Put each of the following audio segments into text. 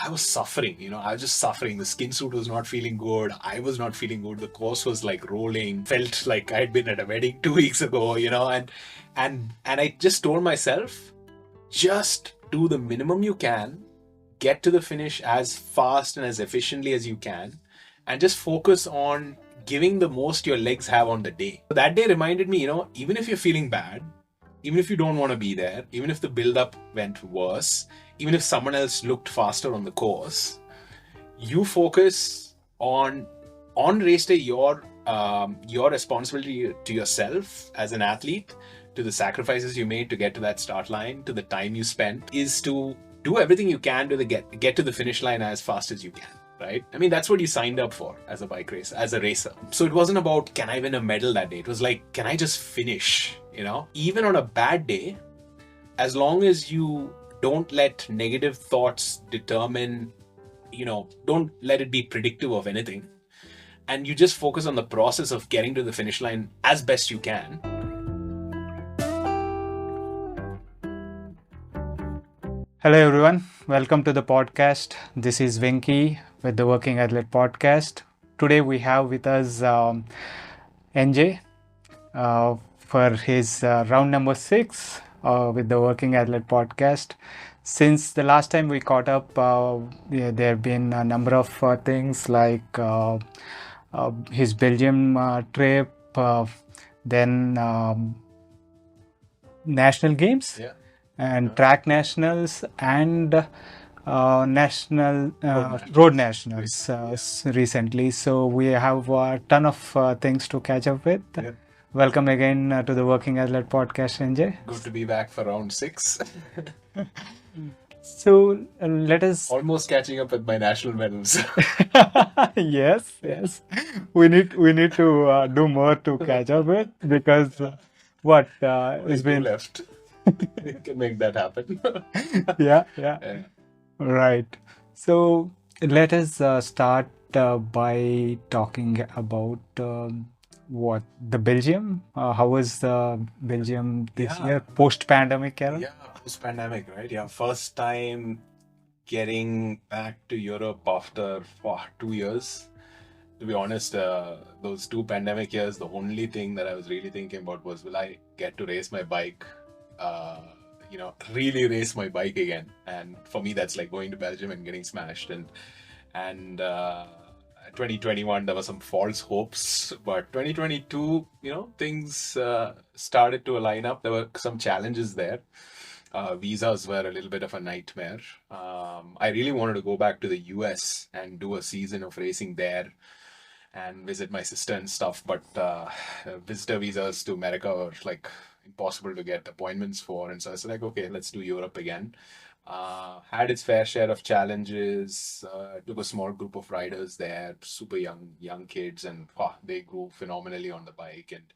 I was suffering, I was just suffering. The skin suit was not feeling good. I was not feeling good. The course was like rolling. Felt like I'd been at a wedding 2 weeks ago, and I just told myself, just do the minimum you can, get to the finish as fast and as efficiently as you can, and just focus on giving the most your legs have on the day. That day reminded me, even if you're feeling bad, even if you don't want to be there, even if the build up went worse, even if someone else looked faster on the course, you focus on race day your responsibility to yourself as an athlete, to the sacrifices you made to get to that start line, to the time you spent, is to do everything you can to get to the finish line as fast as you can. Right? I mean, that's what you signed up for as a bike racer, as a racer. So it wasn't about, can I win a medal that day? It was like, can I just finish? Even on a bad day, as long as you don't let negative thoughts determine, don't let it be predictive of anything, and you just focus on the process of getting to the finish line as best you can. Hello, everyone. Welcome to the podcast. This is Venki with the Working Athlete Podcast. Today we have with us NJ for his round number 6 with the Working Athlete Podcast. Since the last time we caught up, there have been a number of things like his Belgium trip, then national games. Yeah. And track nationals and national road nationals recently. So we have a ton of things to catch up with. Yeah. Welcome again to the Working Athlete Podcast, NJ. Good to be back for round 6. So let us almost catching up with my national medals. yes. We need to do more to catch up with, because it's been left. You can make that happen. yeah. Right. So let us start by talking about the Belgium. How was Belgium this year, post-pandemic era? Yeah, post-pandemic, right? Yeah, first time getting back to Europe after 2 years. To be honest, those 2 pandemic years, the only thing that I was really thinking about was, will I get to race my bike? Really race my bike again. And for me, that's like going to Belgium and getting smashed. And 2021, there were some false hopes, but 2022, things started to align up. There were some challenges there. Visas were a little bit of a nightmare. I really wanted to go back to the US and do a season of racing there and visit my sister and stuff, but visitor visas to America were like impossible to get appointments for. And so I was like, okay, let's do Europe again. Had its fair share of challenges. Took a small group of riders there, super young kids, and they grew phenomenally on the bike. And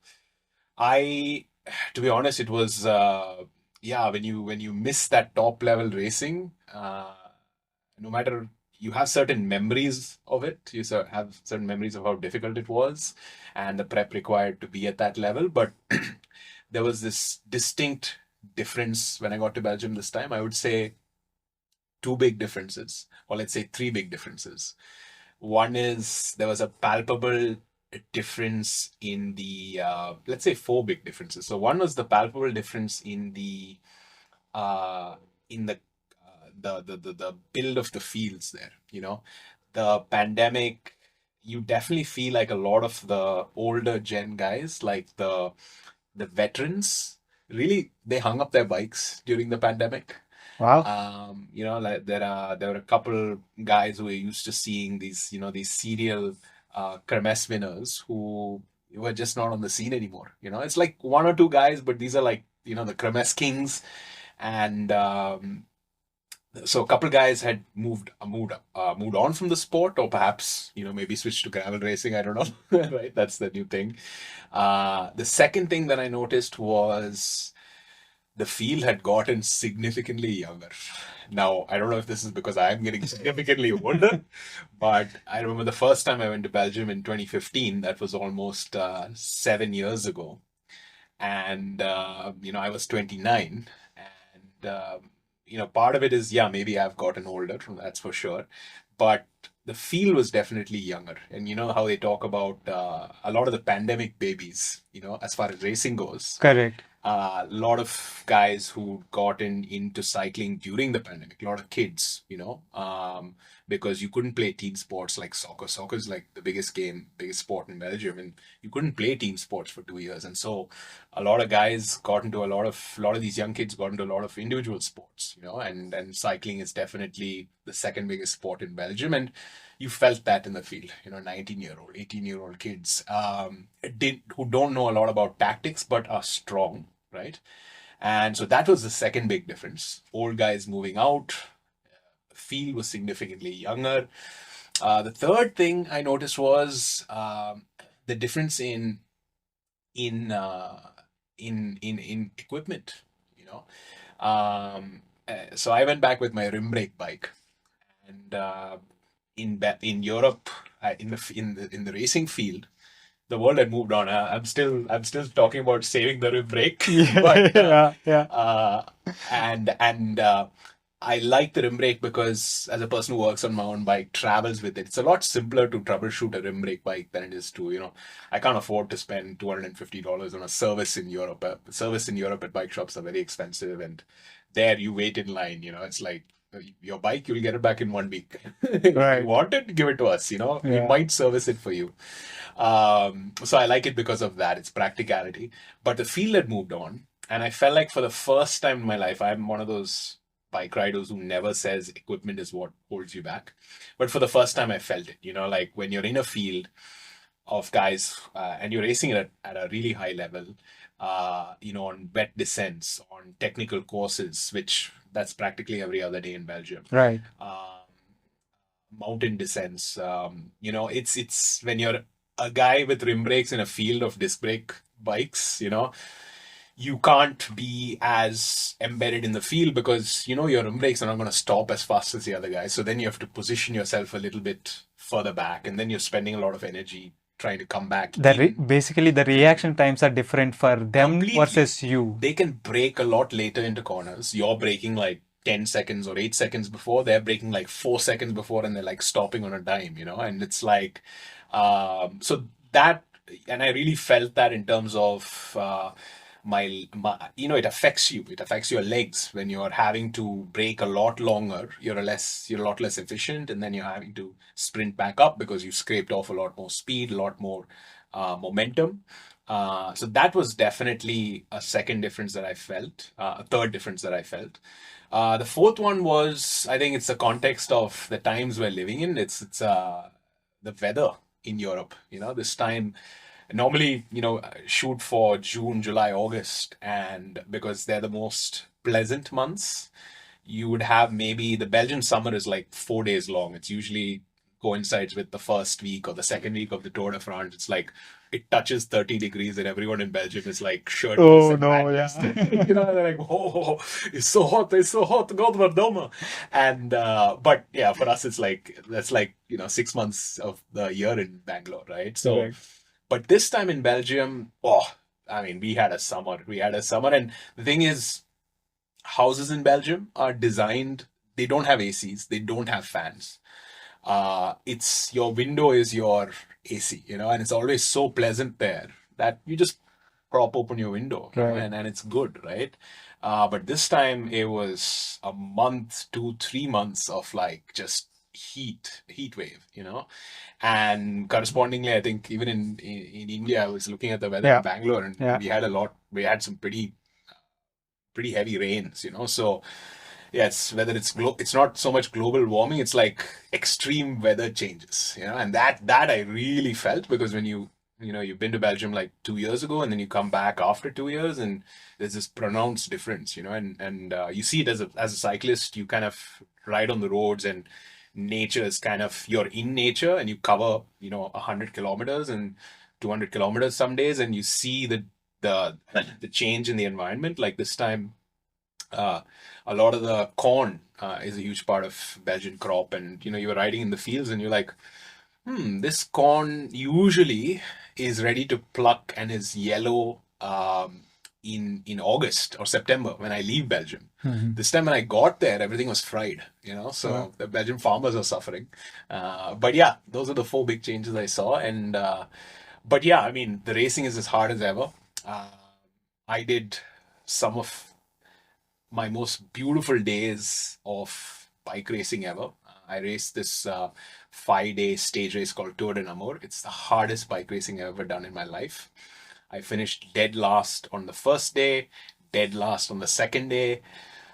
to be honest, it was when you miss that top level racing, no matter, you have certain memories of it. You have certain memories of how difficult it was and the prep required to be at that level. But there was this distinct difference when I got to Belgium this time. I would say 2 big differences, or let's say 3 big differences. One is there was a palpable difference in the, let's say 4 big differences. So one was the palpable difference in the build of the fields there. The pandemic, you definitely feel like a lot of the older gen guys, like the veterans, really, they hung up their bikes during the pandemic. Wow. Like there were a couple guys who were used to seeing these serial kermesse winners who were just not on the scene anymore. It's like 1 or 2 guys, but these are like, the kermesse kings. And so a couple guys had moved on from the sport, or perhaps maybe switched to gravel racing. I don't know. Right, that's the new thing. The second thing that I noticed was the field had gotten significantly younger. Now, I don't know if this is because I'm getting significantly older, but I remember the first time I went to Belgium in 2015. That was almost 7 years ago, and I was 29, and part of it is, yeah, maybe I've gotten older, that's for sure. But the feel was definitely younger. And you know how they talk about a lot of the pandemic babies, as far as racing goes, Correct. a lot of guys who got into cycling during the pandemic, a lot of kids, because you couldn't play team sports like soccer. Soccer is like the biggest sport in Belgium, and you couldn't play team sports for 2 years. And so a lot of guys got into a lot of these young kids got into a lot of individual sports, and cycling is definitely the second biggest sport in Belgium. And you felt that in the field, 19-year-old, 18-year-old kids who don't know a lot about tactics but are strong, right? And so that was the second big difference. Old guys moving out, field was significantly younger. The third thing I noticed was the difference in uh, in equipment. You know, so I went back with my rim brake bike, and in Europe, in the racing field, the world had moved on. I'm still talking about saving the rim brake, Yeah, but yeah, yeah. and I like the rim brake because as a person who works on my own bike, travels with it, it's a lot simpler to troubleshoot a rim brake bike than it is to, I can't afford to spend $250 on a service in Europe. Service in Europe at bike shops are very expensive, and there you wait in line. It's like your bike, you'll get it back in 1 week. If you Right. want it, give it to us. We Yeah. might service it for you. So I like it because of that. It's practicality. But the field had moved on, and I felt like for the first time in my life, I'm one of those bike riders who never says equipment is what holds you back. But for the first time, I felt it. Like when you're in a field of guys and you're racing it at a really high level, on wet descents, on technical courses, which that's practically every other day in Belgium. Right. Um, Mountain descents. It's when you're a guy with rim brakes in a field of disc brake bikes, you can't be as embedded in the field because your rim brakes are not going to stop as fast as the other guy. So then you have to position yourself a little bit further back, and then you're spending a lot of energy trying to come back in. Basically the reaction times are different for them Completely. versus you. They can brake a lot later into corners. You're braking like 10 seconds or 8 seconds before. They're braking like 4 seconds before, and they're like stopping on a dime, and it's like, so that, and I really felt that in terms of it affects you. It affects your legs when you're having to brake a lot longer. You're a lot less efficient, and then you're having to sprint back up because you scraped off a lot more speed, a lot more momentum. So that was definitely a second difference that I felt, a third difference that I felt. The fourth one was, I think it's the context of the times we're living in. It's the weather in Europe. This time, normally, shoot for June, July, August, and because they're the most pleasant months, you would have maybe the Belgian summer is like 4 days long. It's usually coincides with the first week or the second week of the Tour de France. It's like it touches 30 degrees and everyone in Belgium is like shirtless Oh and no, panties. yeah. They're like, oh, it's so hot, Godverdomme. And but yeah, for us it's like that's like 6 months of the year in Bangalore, right? So, Correct. but this time in Belgium, oh, I mean, we had a summer. We had a summer, and the thing is, houses in Belgium are designed. They don't have ACs. They don't have fans. It's your window is your AC, and it's always so pleasant there that you just prop open your window, Right. and it's good, right? But this time it was a month, 2, 3 months of like just heat wave, and correspondingly, I think even in India, I was looking at the weather in Yeah. Bangalore, and Yeah. we had some pretty heavy rains, so yeah, it's not so much global warming, it's like extreme weather changes, and that I really felt because when you've been to Belgium like 2 years ago, and then you come back after 2 years, and there's this pronounced difference, and you see it as a cyclist, you kind of ride on the roads, and nature is kind of you're in nature, and you cover 100 kilometers and 200 kilometers some days, and you see the the change in the environment. Like this time, uh, a lot of the corn is a huge part of Belgian crop, and you were riding in the fields, and you're like, this corn usually is ready to pluck and is yellow in August or September when I leave Belgium. Mhm. This time when I got there, everything was fried, so Wow. the Belgian farmers are suffering. But yeah, those are the four big changes I saw. And but yeah, I mean, the racing is as hard as ever. Uh, I did some of my most beautiful days of bike racing ever. I raced this 5 day stage race called Tour de Namur. It's the hardest bike racing I've ever done in my life. I finished dead last on the first day, dead last on the second day.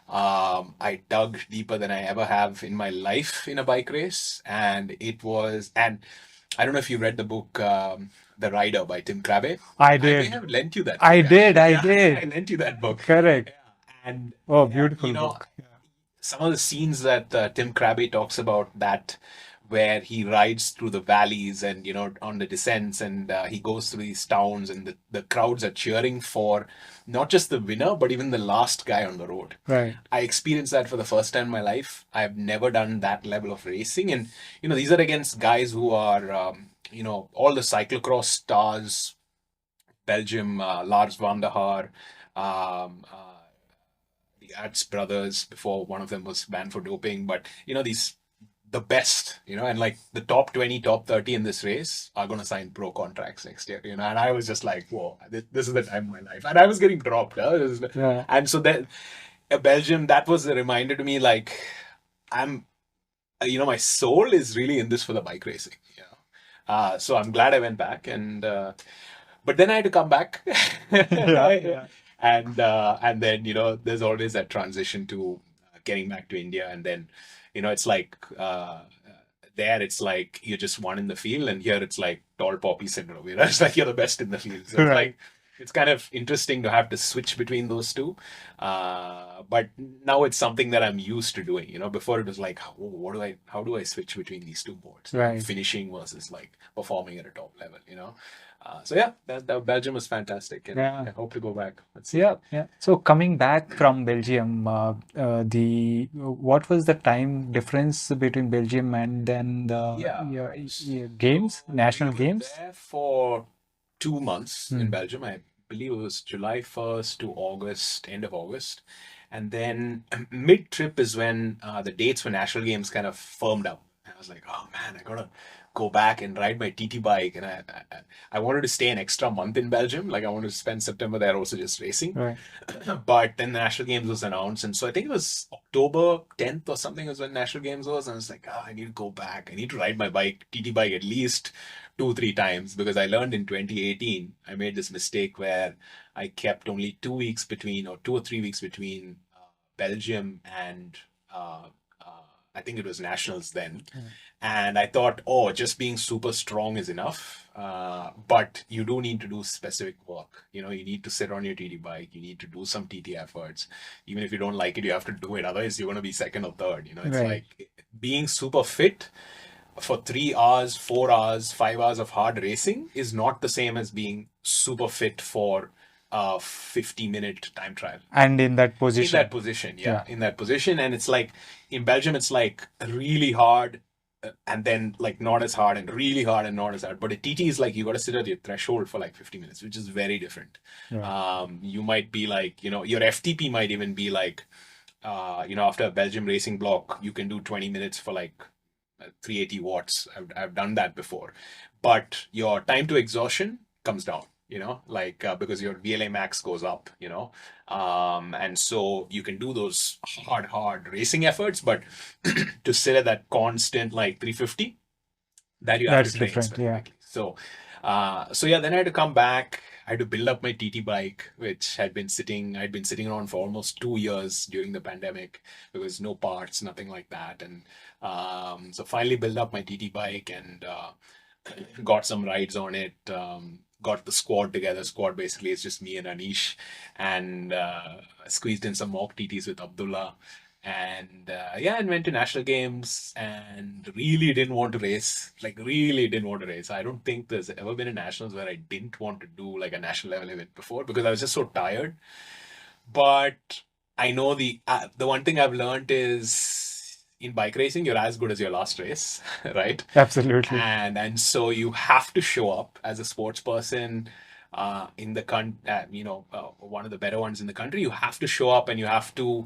I dug deeper than I ever have in my life in a bike race, and and I don't know if you read the book The Rider by Tim Krabbe. I I may did. have lent you that I book did. actually. I Yeah, I did. lent you that book. Correct. And Oh, you beautiful know, book. some of the scenes that Tim Krabbe talks about, that where he rides through the valleys and on the descents, and he goes through these towns, and the crowds are cheering for not just the winner but even the last guy on the road. Right. I experienced that for the first time in my life. I've never done that level of racing, and these are against guys who are all the cyclocross stars. Belgium, Lars van der Haar, um, uh, the Ads brothers, before one of them was banned for doping. But these the best, and like the top 20, top 30 in this race are going to sign pro contracts next year. And I was just like, whoa, this is the time of my life. And I was getting dropped. Yeah. And so that Belgium, that was a reminder to me, like, I'm, my soul is really in this for the bike racing. So I'm glad I went back, and but then I had to come back. Yeah. Yeah. And then there's always that transition to getting back to India, and then it's like there it's like you're just one in the field, and here it's like tall poppy syndrome. It's like you're the best in the field. So it's Right. like it's kind of interesting to have to switch between those two. But now it's something that I'm used to doing. Before it was like, how do I switch between these two modes? Right. Finishing versus like performing at a top level. So yeah, that Belgium was fantastic, and Yeah. I hope to go back. Let's see. Yeah, yeah. So coming back from Belgium, the what was the time difference between Belgium and then the Yeah. games, So national we were games? there for 2 months in Hmm. Belgium. I believe it was July 1st to August, end of August. And then mid trip is when the dates for national games kind of firmed up. And I was like, oh man, I gotta go back and ride my TT bike. And I wanted to stay an extra month in Belgium. Like I wanted to spend September there also just racing. Right. But then the national games was announced, and so I think it was October 10th or something was when national games was, and I was like, I need to go back. I need to ride my bike, TT bike, at least 2 3 times, because I learned in 2018 I made this mistake where I kept only 2 weeks between, or 2 or 3 weeks between Belgium and uh, I think it was nationals then. Hmm. And I thought, oh, just being super strong is enough. But you do need to do specific work. You need to sit on your TT bike. You need to do some TT efforts. Even if you don't like it, you have to do it. Otherwise, you're going to be second or third. It's Right. like being super fit for 3 hours, 4 hours, 5 hours of hard racing is not the same as being super fit for a 50-minute time trial. And in that In position. that position, yeah, Yeah. in that position. And it's like in Belgium, it's like really hard, and then like not as hard, and really hard and not as hard. But a TT is like you got to sit at your threshold for like 50 minutes, which is very different. Right. You might be like, your FTP might even be like, after a Belgium racing block, you can do 20 minutes for like 380 watts. I've done that before. But your time to exhaustion comes down, like because your VLA max goes up, and so you can do those hard racing efforts, but to sit at that constant like 350, that you have to That's train different. Yeah. specifically. So yeah, then I had to come back. I had to build up my TT bike, which I'd been sitting around for almost 2 years during the pandemic. There was no parts, nothing like that. And so finally built up my TT bike, and got some rides on it. Got the squad together. Squad basically is just me and Anish, and squeezed in some mock TTs with Abdullah. And yeah, and went to national games, and really didn't want to race. Like really didn't want to race. I don't think there's ever been a nationals where I didn't want to do like a national level event before, because I was just so tired. But I know the one thing I've learned is in bike racing, you're as good as your last race, right? Absolutely. And so you have to show up as a sports person. in the one of the better ones in the country, you have to show up and you have to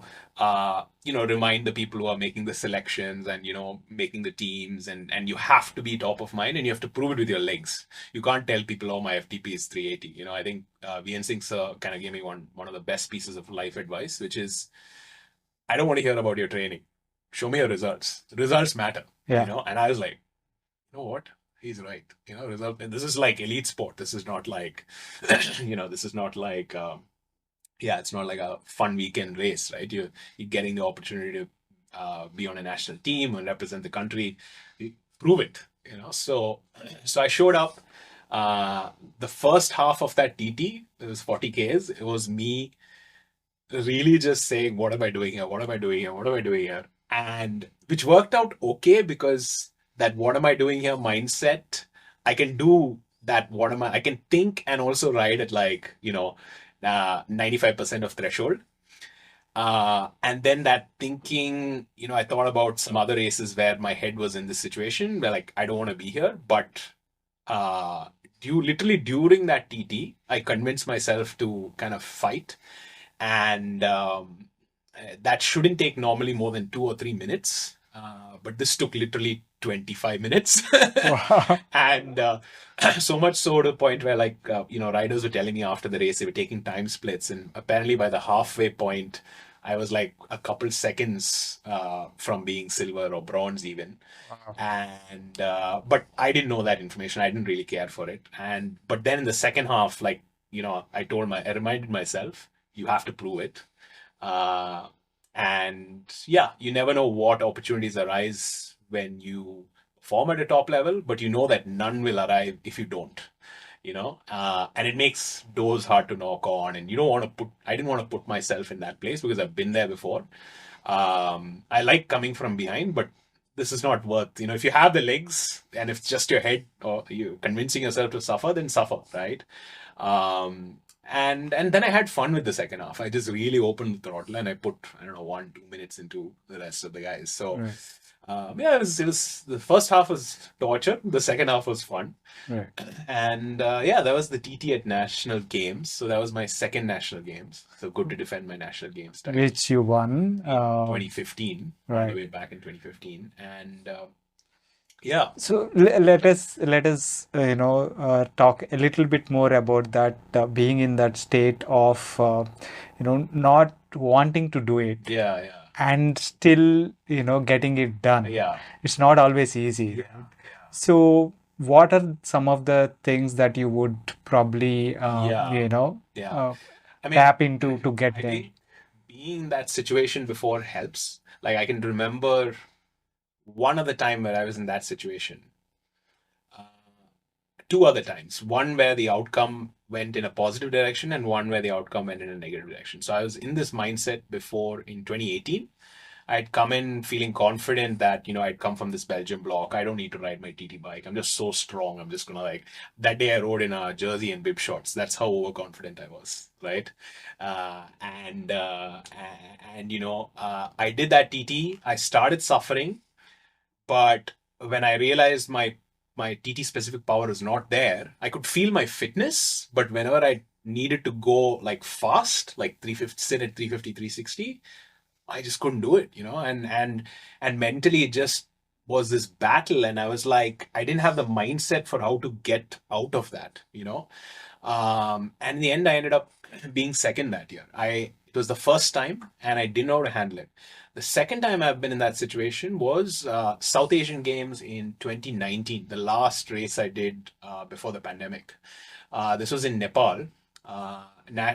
remind the people who are making the selections and making the teams, and you have to be top of mind and you have to prove it with your legs. You can't tell people, oh, my FTP is 380. I think VN Singh sir kind of gave me one of the best pieces of life advice, which is, I don't want to hear about your training. Show me your results. Results matter. Yeah. And I was like, you know what? He's right. Result. This is like elite sport. This is not like, this is not like, it's not like a fun weekend race, right? You're getting the opportunity to be on a national team and represent the country. Prove it. So I showed up. The first half of that TT, it was 40 Ks. It was me really just saying, what am I doing here? What am I doing here? What am I doing here? And which worked out okay, because that what am I doing here mindset, I can do that. I can think and also ride at 95% of threshold. And then that thinking, I thought about some other races where my head was in this situation where, like, I don't want to be here. But literally during that TT, I convinced myself to kind of fight. And that shouldn't take normally more than 2 or 3 minutes. But this took literally 25 minutes. Wow. And so much so to the point where, riders were telling me after the race, they were taking time splits. And apparently by the halfway point, I was like a couple seconds from being silver or bronze even. Wow. And but I didn't know that information. I didn't really care for it. But then in the second half, I reminded myself, you have to prove it. Uh, and yeah, you never know what opportunities arise when you perform at a top level, but you know that none will arrive if you don't. And it makes doors hard to knock on, and I didn't want to put myself in that place because I've been there before. I like coming from behind, but this is not worth, if you have the legs and if it's just your head or you convincing yourself to suffer, then suffer, right? And then I had fun with the second half. I just really opened the throttle and I put, I don't know, 1-2 minutes into the rest of the guys. So Right. yeah, it was the first half was torture, the second half was fun. Right. And yeah, that was the TT at National Games. So that was my second National Games. So good to defend my National Games title Which you won. in 2015, all the Right. way back in 2015. And yeah, So let us talk a little bit more about that, being in that state of not wanting to do it yeah, yeah, and still getting it done. yeah, It's not always easy. yeah, Right? So what are some of the things that you would probably yeah, yeah. I mean, tap into to get I there? think being in that situation before helps. Like, I can remember one other time where I was in that situation. Uh, Two other times. One where the outcome went in a positive direction, and one where the outcome went in a negative direction. So I was in this mindset before in 2018. I'd come in feeling confident that, I'd come from this Belgium block. I don't need to ride my TT bike. I'm just so strong. I'm just going to, that day I rode in a jersey and bib shorts. That's how overconfident I was, right? And I did that TT. I started suffering, but when I realized my TT specific power is not there, I could feel my fitness, but whenever I needed to go like fast, like 350, sit at 350, 360, I just couldn't do it, and mentally it just was this battle, and I was like, I didn't have the mindset for how to get out of that. And in the end, I ended up being second that year. It was the first time, and I didn't know how to handle it. The second time I've been in that situation was South Asian Games in 2019, the last race I did before the pandemic. This was in Nepal. I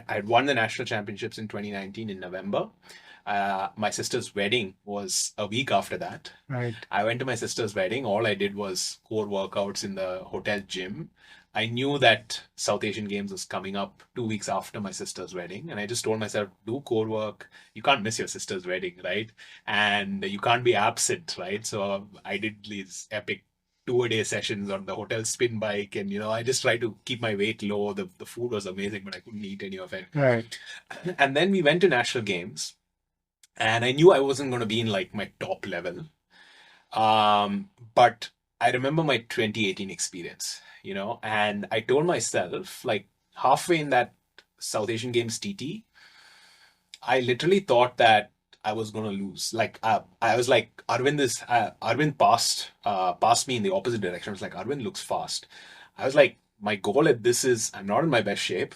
had won the national championships in 2019 in November. My sister's wedding was a week after that. Right. I went to my sister's wedding. All I did was core workouts in the hotel gym. I knew that South Asian Games was coming up 2 weeks after my sister's wedding, and I just told myself, do core work. You can't miss your sister's wedding, right? And you can't be absent, right? So I did these epic 2-a-day sessions on the hotel spin bike, and I just tried to keep my weight low. The food was amazing, but I couldn't eat any of it. Right. And then we went to national games, and I knew I wasn't going to be in like my top level. But I remember my 2018 experience, and I told myself, like, halfway in that South Asian Games TT, I literally thought that I was gonna lose. Like I was like, Arvind passed me in the opposite direction. I was like, Arvind looks fast. I was like, my goal at this is I'm not in my best shape.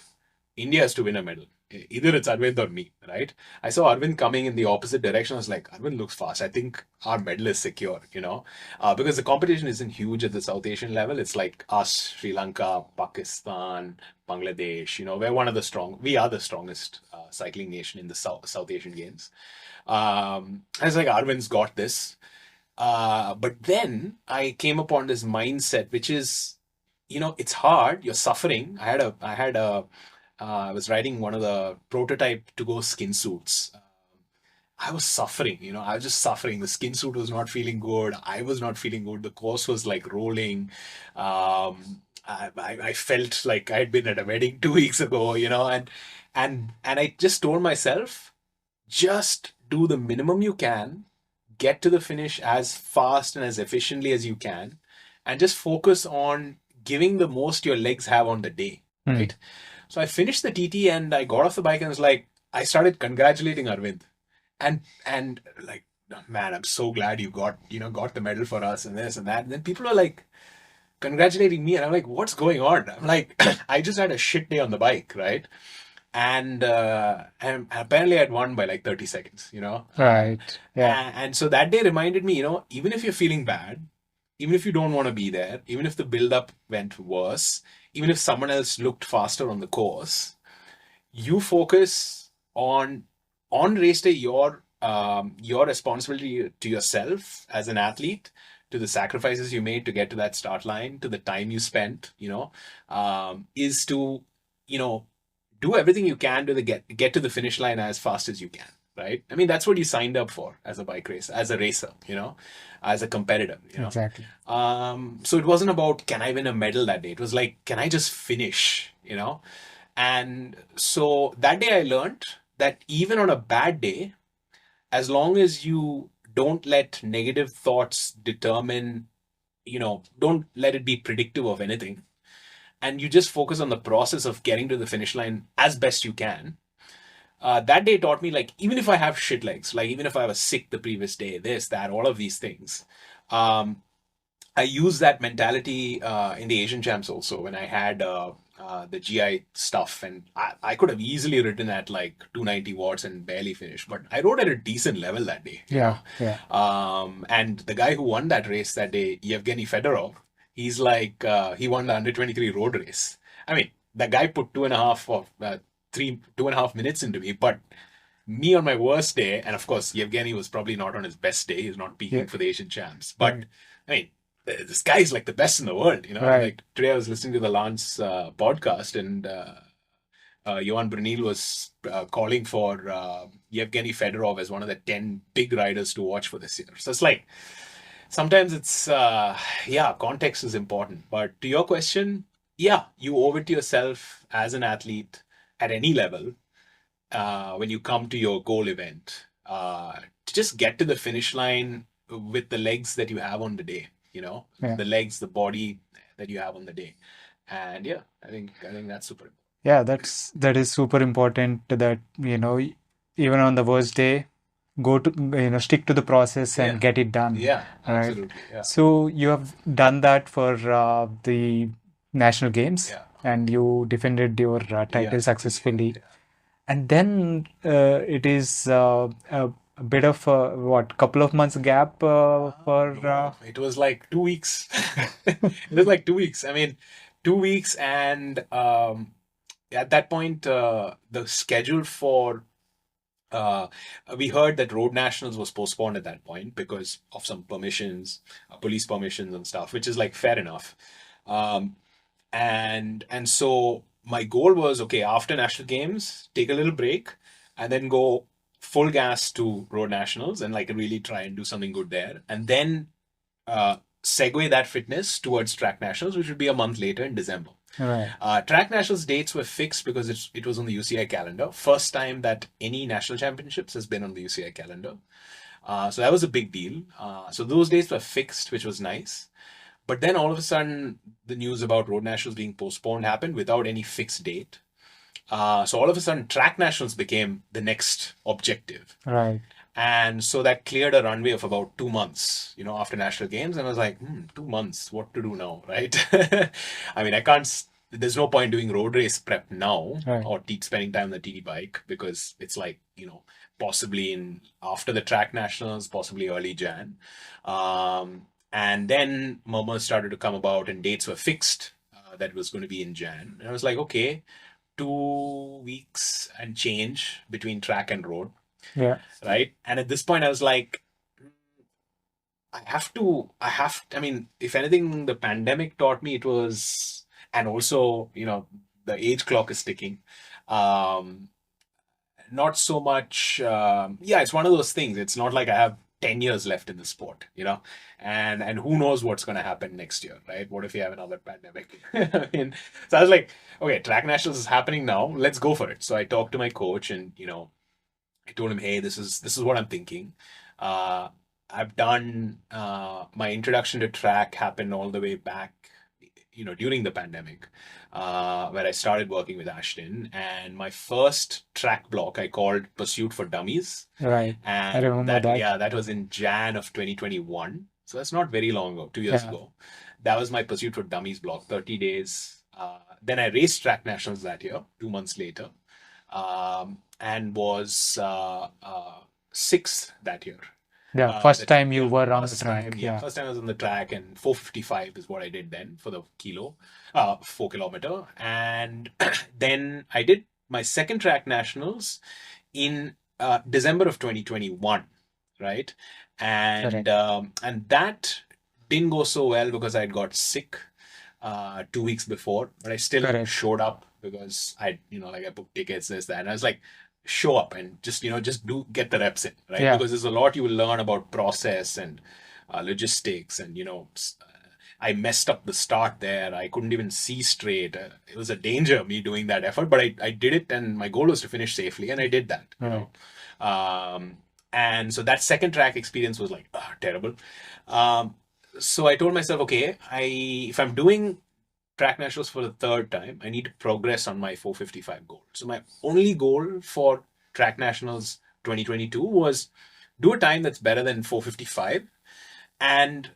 India has to win a medal. Either it's Arvind or me, right? I saw Arvind coming in the opposite direction. I was like, Arvind looks fast. I think our medal is secure, because the competition isn't huge at the South Asian level. It's like us, Sri Lanka, Pakistan, Bangladesh. We are the strongest cycling nation in the South Asian Games. I was like, Arvind's got this. But then I came upon this mindset, which is, it's hard. You're suffering. I was riding one of the prototype to go skin suits. I was suffering, I was just suffering. The skin suit was not feeling good. I was not feeling good. The course was like rolling. I felt like I had been at a wedding 2 weeks ago, and I just told myself, just do the minimum you can, get to the finish as fast and as efficiently as you can, and just focus on giving the most your legs have on the day, right? So I finished the TT and I got off the bike and was like, I started congratulating Arvind, and like, man, I'm so glad you got the medal for us and this and that. And then people are like congratulating me, and I'm like, what's going on? I'm like, I just had a shit day on the bike, right? And apparently I'd won by like 30 seconds, Right. Yeah. and so that day reminded me, even if you're feeling bad, even if you don't want to be there, even if the build up went worse, even if someone else looked faster on the course, you focus on race day, your responsibility to yourself as an athlete, to the sacrifices you made to get to that start line, to the time you spent, is to, do everything you can to get to the finish line as fast as you can. Right? I mean, that's what you signed up for as a bike racer, as a racer, as a competitor, Exactly. So it wasn't about, can I win a medal that day? It was like, can I just finish, And so that day I learned that even on a bad day, as long as you don't let negative thoughts determine, don't let it be predictive of anything, and you just focus on the process of getting to the finish line as best you can. That day taught me, like, even if I have shit legs, like even if I was sick the previous day, this, that, all of these things, um, I use that mentality in the Asian champs also, when I had the GI stuff, and I could have easily ridden at like 290 watts and barely finished, but I rode at a decent level that day. Yeah. Yeah. And the guy who won that race that day, Yevgeny Fedorov, he's like, he won the under 23 road race. I mean, the guy put 2.5 minutes into me, but me on my worst day, and of course, Yevgeny was probably not on his best day. He's not peaking for the Asian champs. But Right. I mean, this guy is like the best in the world. Right. Like today, I was listening to the Lance podcast, and Johan Brunel was calling for Yevgeny Fedorov as one of the 10 big riders to watch for this year. So it's like, sometimes it's, context is important. But to your question, yeah, you owe it to yourself as an athlete at any level, when you come to your goal event, to just get to the finish line with the legs that you have on the day, Yeah. the legs, the body that you have on the day. And yeah, I think that's super important. Yeah, that is super important that, even on the worst day, stick to the process and Yeah. get it done. Yeah, Right. absolutely. Yeah. So you have done that for the national games, Yeah. and you defended your title Yeah. successfully. Yeah. And then it is a bit of couple of months gap for No, it was like 2 weeks. It was like 2 weeks. I mean, 2 weeks, and at that point, the schedule for we heard that Road Nationals was postponed at that point because of some permissions, police permissions and stuff, which is like fair enough. Um, and so my goal was, okay, after national games, take a little break, and then go full gas to Road Nationals and like really try and do something good there, and then segue that fitness towards track nationals, which would be a month later in December. right. Track nationals dates were fixed because it was on the UCI calendar. First time that any national championships has been on the UCI calendar. So that was a big deal. So those dates were fixed, which was nice. But then all of a sudden, the news about road nationals being postponed happened without any fixed date. So all of a sudden, track nationals became the next objective. Right. And so that cleared a runway of about 2 months, after national games. And I was like, 2 months, what to do now, right? I mean, I can't, there's no point doing road race prep now Right. or spending time on the TD bike because it's like, possibly in after the track nationals, possibly early Jan. And then murmurs started to come about and dates were fixed that was going to be in Jan. And I was like, okay, 2 weeks and change between track and road, Yeah. right? And at this point, I was like, I mean, if anything, the pandemic taught me it was, and also, the age clock is ticking. Um, Not so much, yeah, it's one of those things. It's not like I have 10 years left in the sport, and who knows what's going to happen next year, right? What if you have another pandemic? I mean, so I was like, okay, track nationals is happening now. Let's go for it. So I talked to my coach and, I told him, hey, this is what I'm thinking. Uh, I've done my introduction to track happened all the way back, during the pandemic, where I started working with Ashton. And my first track block I called Pursuit for Dummies. Right. I And remember that. yeah, that was in Jan of 2021. So that's not very long ago, 2 years Yeah. ago. That was my Pursuit for Dummies block, 30 days. Then I raced track nationals that year, 2 months later, and was sixth that year. Yeah. First That's time you yeah, were on the first time. track. Yeah, Yeah. first time I was on the track, and 4:55 is what I did then for the 4 kilometer, and then I did my second track nationals in December of 2021, right? And Correct. and that didn't go so well because I got sick 2 weeks before, but I still Correct. showed up because like I booked tickets, this, that. And I was like, show up and just do get the reps in, right? Yeah. Because there's a lot you will learn about process and logistics. And, I messed up the start there. I couldn't even see straight. It was a danger, me doing that effort, but I did it. And my goal was to finish safely. And I did that, Right. And so that second track experience was like, terrible. Um, so I told myself, okay, if I'm doing track nationals for the third time, I need to progress on my 4:55 goal. So my only goal for track nationals 2022 was do a time that's better than 4:55 and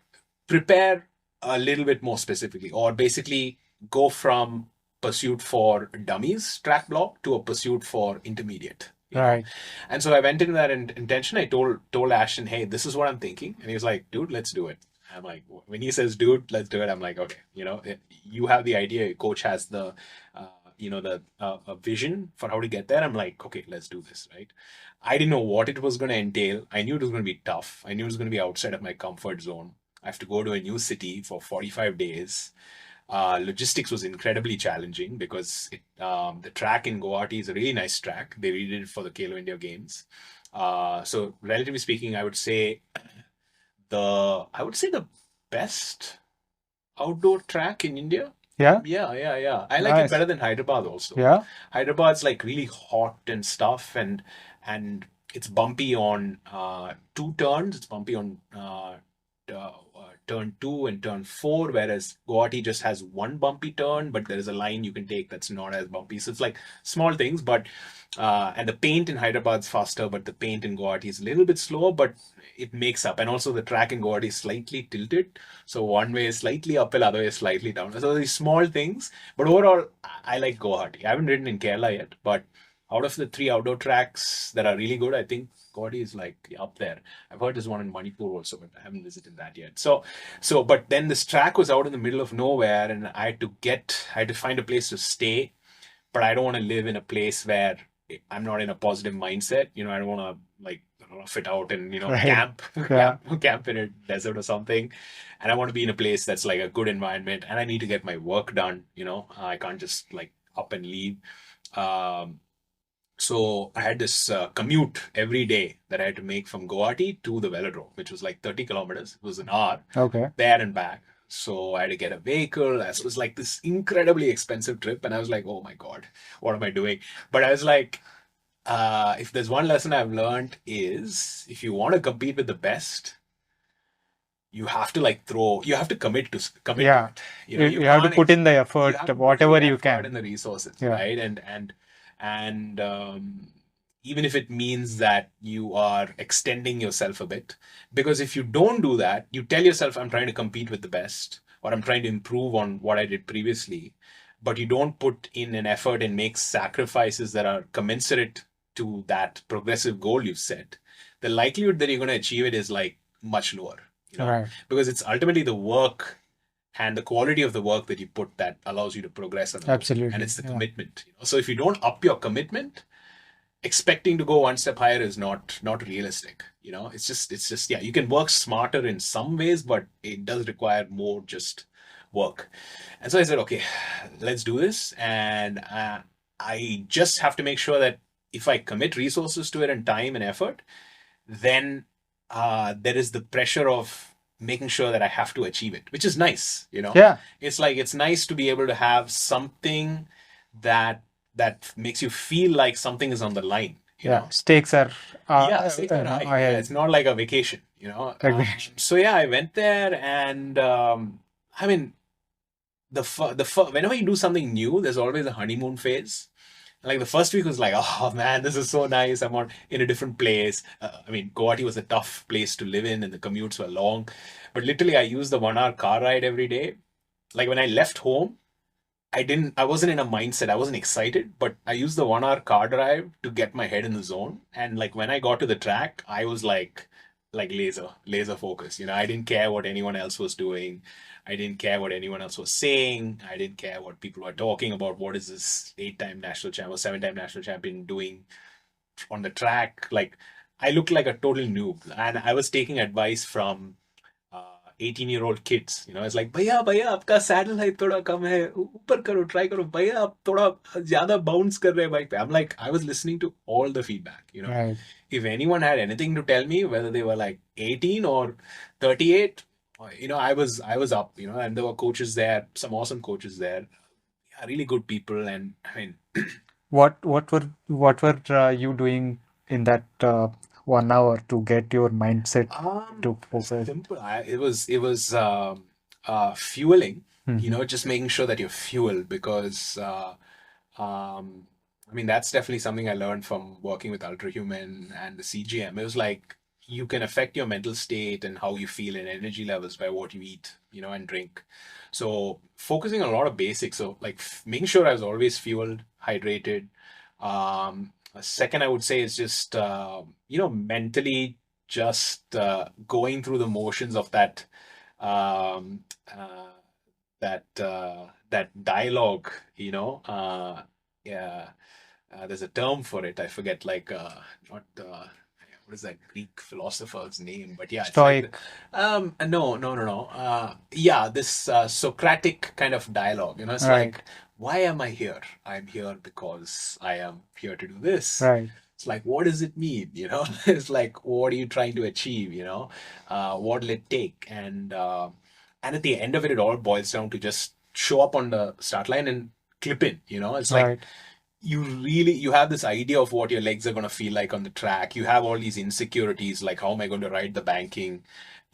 prepare a little bit more specifically, or basically go from pursuit for dummies track block to a pursuit for intermediate. Right. And so I went into that intention. I told Ashton, hey, this is what I'm thinking. And he was like, dude, let's do it. I'm like, when he says, dude, let's do it, I'm like, okay, you have the idea, your coach has the, the a vision for how to get there. I'm like, okay, let's do this, right? I didn't know what it was going to entail. I knew it was going to be tough. I knew it was going to be outside of my comfort zone. I have to go to a new city for 45 days. Logistics was incredibly challenging because the track in Guwahati is a really nice track. They redid it for the Kalo India Games. So relatively speaking, I would say the best outdoor track in India. Yeah. Yeah. I like it Nice. better than Hyderabad also. Yeah. Hyderabad's like really hot and stuff, and it's bumpy on two turns. It's bumpy on turn two and turn four, whereas Guwahati just has one bumpy turn, but there is a line you can take that's not as bumpy. So it's like small things, but and the paint in Hyderabad's faster, but the paint in Guwahati is a little bit slower, but it makes up. And also the track in Guwahati is slightly tilted. So one way is slightly uphill, other way is slightly down. So these small things, but overall, I like Guwahati. I haven't ridden in Kerala yet, but out of the three outdoor tracks that are really good, I think Guwahati is like up there. I've heard there's one in Manipur also, but I haven't visited that yet. But then this track was out in the middle of nowhere, and I had to find a place to stay, but I don't want to live in a place where I'm not in a positive mindset. I don't want to like rough it out and Right. camp, Yeah. camp in a desert or something. And I want to be in a place that's like a good environment, and I need to get my work done. I can't just like up and leave. Um, so I had this commute every day that I had to make from Guwahati to the velodrome, which was like 30 kilometers. It was an hour Okay. there and back. So I had to get a vehicle. It was like this incredibly expensive trip. And I was like, oh my God, what am I doing? But I was like, if there's one lesson I've learned is if you want to compete with the best, you have to like you have to commit to Yeah. it. You You have to can't put in the you effort, have to put in whatever the you effort can. and the resources, Yeah. right? And even if it means that you are extending yourself a bit, because if you don't do that, you tell yourself, I'm trying to compete with the best, or I'm trying to improve on what I did previously, but you don't put in an effort and make sacrifices that are commensurate to that progressive goal you've set, the likelihood that you're going to achieve it is like much lower, Right. because it's ultimately the work and the quality of the work that you put that allows you to progress on a goal. And Absolutely. it's the Yeah. commitment. So if you don't up your commitment, expecting to go one step higher is not realistic. It's just yeah, you can work smarter in some ways, but it does require more just work. And so I said, okay, let's do this. And I just have to make sure that if I commit resources to it and time and effort, then there is the pressure of making sure that I have to achieve it, which is nice. Yeah. It's like it's nice to be able to have something that makes you feel like something is on the line. Yeah. Stakes are Yeah, stakes are high. Yeah, ahead. it's not like a vacation. Agree. So yeah, I went there, and I mean, whenever you do something new, there's always a honeymoon phase. Like the first week was like, oh man, this is so nice. in a different place. I mean, Guwahati was a tough place to live in, and the commutes were long. But literally, I used the 1 hour car ride every day. Like when I left home, I wasn't in a mindset. I wasn't excited, but I used the 1 hour car drive to get my head in the zone. And like when I got to the track, I was like laser focused. I didn't care what anyone else was doing. I didn't care what anyone else was saying. I didn't care what people were talking about. What is this 8-time national champion or 7-time national champion doing on the track? Like I looked like a total noob, and I was taking advice from 18-year-old kids. It's like, भैया भैया आपका saddle height थोड़ा कम है, ऊपर करो, try करो, भैया आप थोड़ा ज्यादा बाउंस कर रहे हैं बाइक पे. I'm like, I was listening to all the feedback. Right. If anyone had anything to tell me, whether they were like 18 or 38, I was up. And there were coaches there, some awesome coaches there, yeah, really good people. And I mean, What were you doing in that 1 hour to get your mindset to focus? simple. It was fueling. Mhm. Just making sure that you're fueled, because I mean that's definitely something I learned from working with Ultra Human and the CGM. It was like you can affect your mental state and how you feel and energy levels by what you eat, and drink. So focusing on a lot of basics. So like making sure I was always fueled, hydrated. Second, I would say is just mentally just going through the motions of um, uh, that dialogue. Yeah, there's a term for it. I forget. Like not. What is that Greek philosopher's name? But yeah, it's like Stoic. no, no, no, no. Yeah, this Socratic kind of dialogue. It's Right. like, why am I here? I'm here because I am here to do this. Right. It's like, what does it mean? It's like, what are you trying to achieve? What will it take? And at the end of it, it all boils down to just show up on the start line and clip in. It's like Right. you have this idea of what your legs are going to feel like on the track. You have all these insecurities like, how am I going to ride the banking?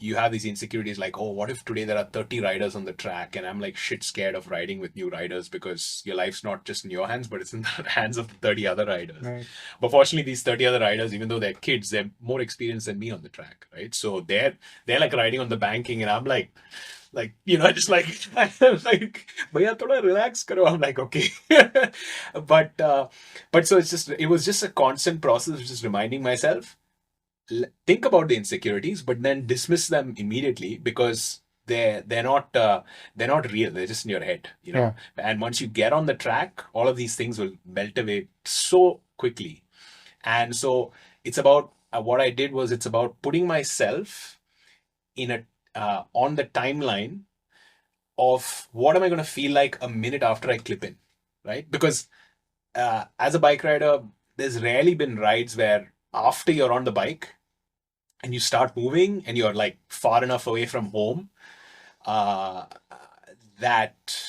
You have these insecurities like, oh, what if today there are 30 riders on the track and I'm like shit scared of riding with new riders, because your life's not just in your hands, but it's in the hands of the 30 other riders. Right. But fortunately, these 30 other riders, even though they're kids, they're more experienced than me on the track, right? So they're like riding on the banking, and I'm just like I'm like, भैया थोड़ा relax करो. I'm like, okay. But so it was just a constant process of just reminding myself, think about the insecurities, but then dismiss them immediately, because they're not real. They're just in your head. Yeah. And once you get on the track, all of these things will melt away so quickly. And so it's about what I did was, it's about putting myself in a on the timeline of what am I going to feel like a minute after I clip in, right? Because as a bike rider, there's rarely been rides where after you're on the bike and you start moving and you're like far enough away from home, uh, that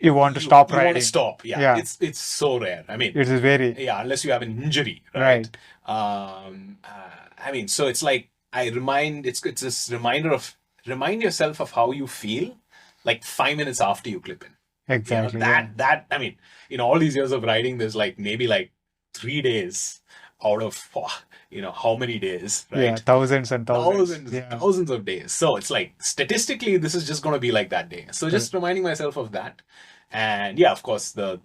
You want to you stop you want to riding. stop. Yeah, Yeah. it's so rare. I mean, It is very yeah, unless you have an injury, right. right? I mean, so it's like it's this reminder of remind yourself of how you feel like 5 minutes after you clip in. Exactly. Yeah. That I mean, in all these years of riding, there's like maybe like 3 days out of how many days, Yeah. right? Thousands and thousands. Yeah. Thousands of days. So it's like statistically, this is just going to be like that day. So Correct. just reminding myself of that, and yeah, of course, the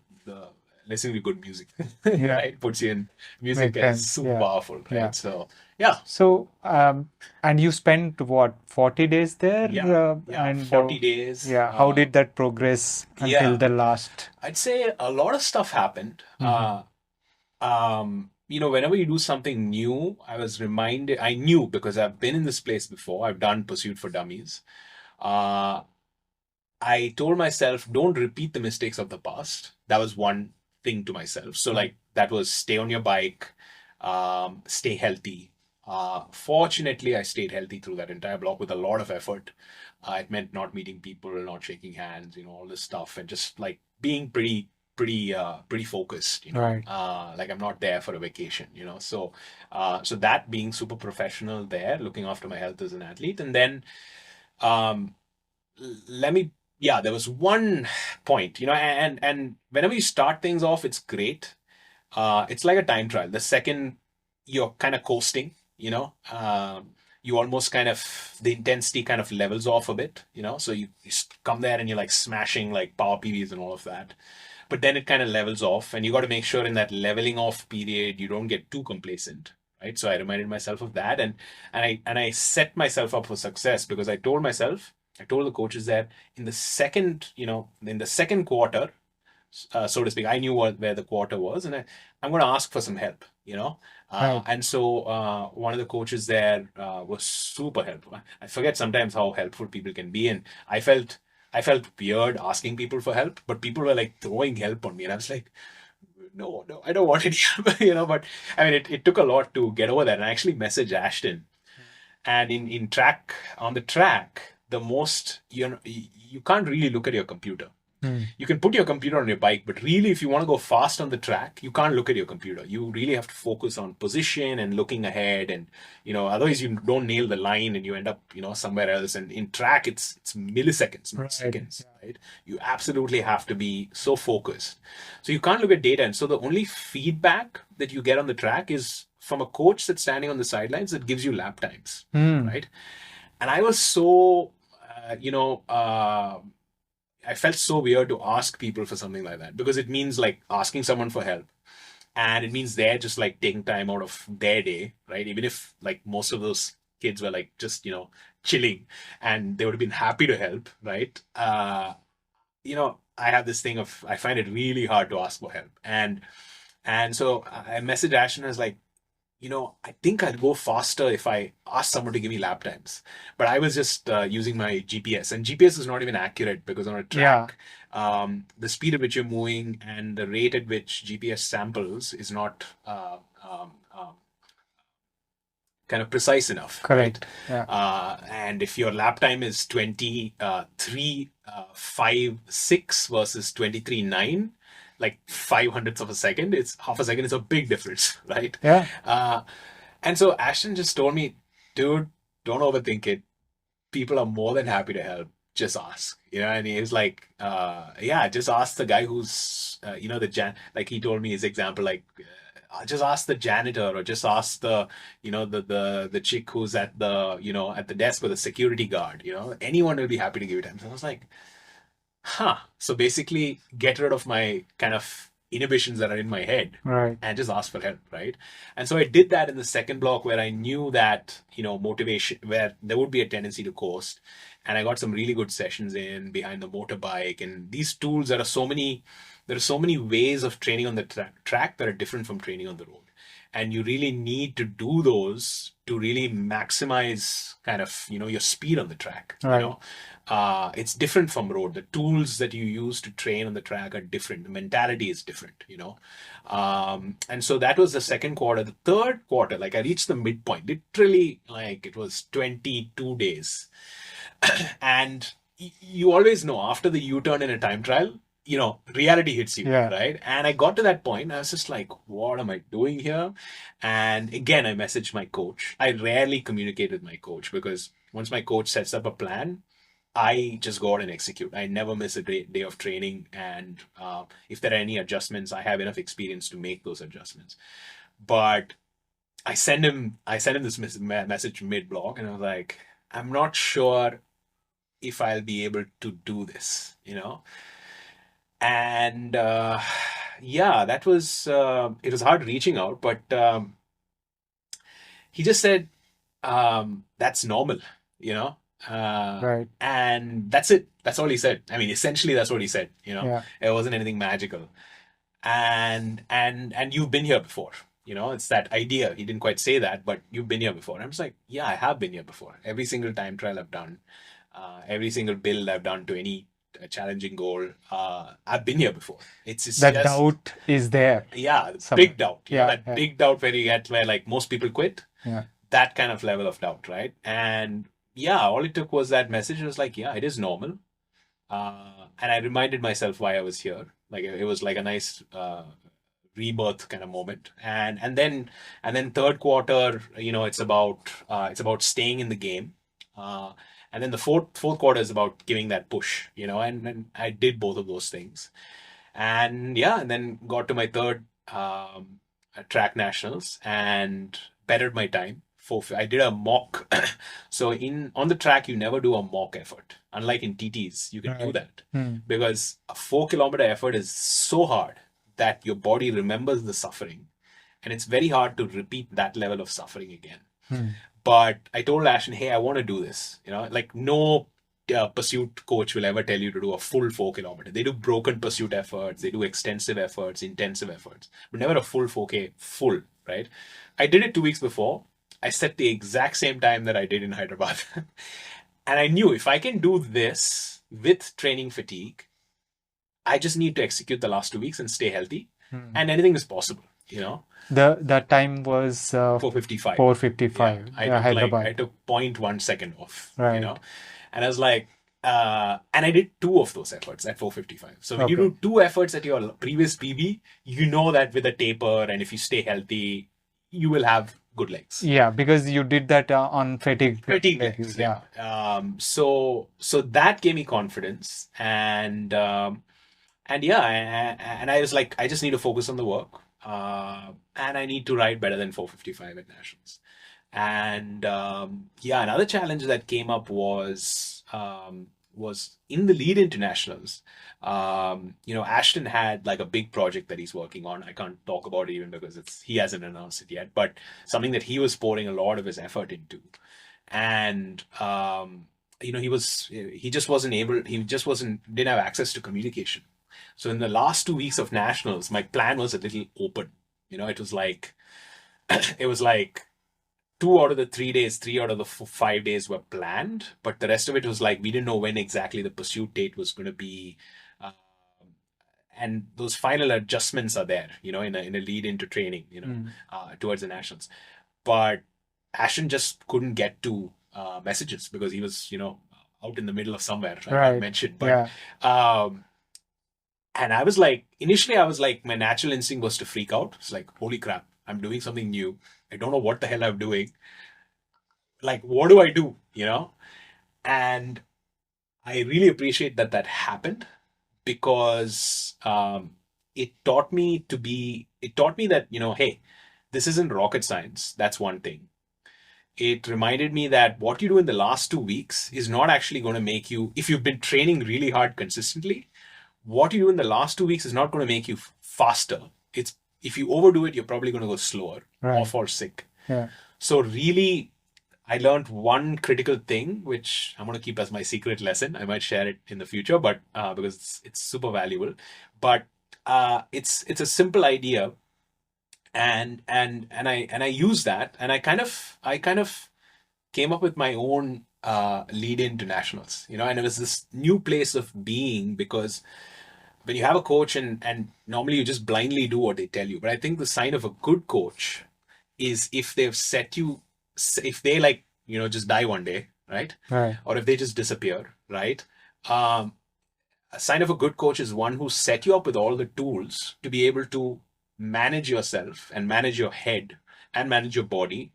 listening to good music, Yeah. right, puts you in music Makes is sense. super Yeah. powerful, Yeah. right? So yeah, So, and you spent what, 40 days there? yeah, yeah, And 40 days. yeah, how did that progress until Yeah, the last? I'd say a lot of stuff happened. Mhm. Whenever you do something new, I knew because I've been in this place before. I've done Pursuit for Dummies. Uh, I told myself, don't repeat the mistakes of the past. That was one thing to myself. So, Right. like, that was stay on your bike, stay healthy. Fortunately, I stayed healthy through that entire block with a lot of effort. It meant not meeting people, not shaking hands, all this stuff, and just like being pretty focused. Right. Like I'm not there for a vacation. So that being super professional there, looking after my health as an athlete, and then um, let me yeah, there was one point, and whenever you start things off, it's great. It's like a time trial. The second you're kind of coasting, you almost kind of the intensity kind of levels off a bit, so you come there and you're like smashing like power PVs and all of that, but then it kind of levels off, and you got to make sure in that leveling off period you don't get too complacent, right? So I reminded myself of that, and I set myself up for success because I told the coaches that in the second quarter, so to speak, I knew where the quarter was, and I'm going to ask for some help, Right. and so one of the coaches there was super helpful. I forget sometimes how helpful people can be, and I felt weird asking people for help, but people were like throwing help on me, and I was like, no, no, I don't want any help, But I mean, it took a lot to get over that, and I actually messaged Ashton, and in track on the track, the most you can't really look at your computer. Hmm. You can put your computer on your bike, but really, if you want to go fast on the track, you can't look at your computer. You really have to focus on position and looking ahead, and otherwise you don't nail the line and you end up, somewhere else. And in track, it's milliseconds, not Right. seconds, right? You absolutely have to be so focused. So you can't look at data, and so the only feedback that you get on the track is from a coach that's standing on the sidelines that gives you lap times, Hmm. right? And I was so, I felt so weird to ask people for something like that because it means like asking someone for help. And it means they're just like taking time out of their day, right? Even if like most of those kids were like just, chilling and they would have been happy to help, right? I have this thing of I find it really hard to ask for help. And so I messaged Ashton and I was like, I think I'll go faster if I ask someone to give me lap times. But I was just using my GPS, and GPS is not even accurate because on a Yeah. track, the speed at which you're moving and the rate at which GPS samples is not kind of precise enough, right? Correct. Yeah. And if your lap time is 23.56 versus 23.9, like 5 hundredths of a second, it's half a second, it's a big difference, right? Yeah. Uh, and so Ashton just told me, dude, don't overthink it. People are more than happy to help. Just ask, and he was like, yeah, just ask the guy who's, like he told me his example, like, just ask the janitor or just ask the, the chick who's at the, at the desk or the security guard, anyone will be happy to give you time. So I was like, huh. So basically, get rid of my kind of inhibitions that are in my head Right. and just ask for help, right? And so I did that in the second block where I knew that, motivation, where there would be a tendency to coast. And I got some really good sessions in behind the motorbike. And these tools, there are so many ways of training on the track that are different from training on the road. And you really need to do those to really maximize kind of, your speed on the track, Right. it's different from road. The tools that you use to train on the track are different. The mentality is different, and so that was the second quarter. The third quarter, like I reached the midpoint, literally like it was 22 days. And you always know after the U-turn in a time trial, reality hits you, Yeah. right? And I got to that point. I was just like, what am I doing here? And again, I messaged my coach. I rarely communicate with my coach because once my coach sets up a plan, I just go out and execute. I never miss a day of training. And if there are any adjustments, I have enough experience to make those adjustments. But I send him this message mid blog, and I was like, I'm not sure if I'll be able to do this. And yeah, it was hard reaching out, but he just said, that's normal, you know. Right. And that's it. That's all he said. I mean, essentially, that's what he said. Yeah. It wasn't anything magical. And you've been here before. It's that idea. He didn't quite say that, but you've been here before. I'm just like, yeah, I have been here before. Every single time trial I've done, every single build I've done to any challenging goal, I've been here before. It's That just, doubt is there yeah, somewhere. big doubt. Yeah, That yeah. big doubt where you get where like most people quit. Yeah. That kind of level of doubt, right? And yeah, all it took was that message. It was like, yeah, it is normal. And I reminded myself why I was here. Like it was like a nice rebirth kind of moment. And then third quarter, it's about staying in the game. And then the fourth quarter is about giving that push. And I did both of those things. And yeah, and then got to my third track nationals and bettered my time. I did a mock. So on the track, you never do a mock effort. Unlike in TTs, you can do Right. that Hmm. because a 4 kilometer effort is so hard that your body remembers the suffering, and it's very hard to repeat that level of suffering again. Hmm. But I told Ashton, hey, I want to do this. Like no pursuit coach will ever tell you to do a full 4 kilometer. They do broken pursuit efforts, they do extensive efforts, intensive efforts, but never a full 4K full, right? I did it 2 weeks before. I set the exact same time that I did in Hyderabad. And I knew if I can do this with training fatigue, I just need to execute the last 2 weeks and stay healthy, Hmm. and anything is possible. The time was 4:55. 4:55. I Yeah, took Hyderabad. I took 0.1 second off. Right. And I was like, and I did two of those efforts at 4:55. So when you Okay. do two efforts at your previous PB, you know that with a taper and if you stay healthy, you will have good legs. Yeah, because you did that on fatigue Legs, Yeah. So that gave me confidence, and yeah, and I was like, I just need to focus on the work, and I need to ride better than 4:55 at nationals. And yeah, another challenge that came up was in the lead internationals. Ashton had like a big project that he's working on. I can't talk about it even because he hasn't announced it yet, but something that he was pouring a lot of his effort into. And he just wasn't able. He just didn't have access to communication. So in the last 2 weeks of nationals, my plan was a little open. It was like it was like 2 out of the 3 days, 3 out of the 5 days were planned, but the rest of it was like we didn't know when exactly the pursuit date was going to be. Uh, and those final adjustments are there, in a lead into training, Hmm. towards the nationals. But Ashton just couldn't get to messages because he was, out in the middle of somewhere. I can't Right. mention, but Yeah. and I was like, initially, I was like, my natural instinct was to freak out. It's like, holy crap, I'm doing something new. I don't know what the hell I'm doing. Like, what do I do? And I really appreciate that happened because it taught me that, hey, this isn't rocket science. That's one thing. It reminded me that what you do in the last 2 weeks is not actually going to make you, if you've been training really hard consistently, what you do in the last 2 weeks is not going to make you faster. It's If you overdo it, you're probably going to go slower or Right. fall sick. Yeah. So really, I learned one critical thing, which I'm going to keep as my secret lesson. I might share it in the future, but because it's super valuable. But it's a simple idea, and I use that, and I kind of came up with my own lead into nationals. And it was this new place of being because when you have a coach and normally you just blindly do what they tell you. But I think the sign of a good coach is if they've set you, if they like, just die one day, right? Right. Or if they just disappear, right? Um, a sign of a good coach is one who set you up with all the tools to be able to manage yourself and manage your head and manage your body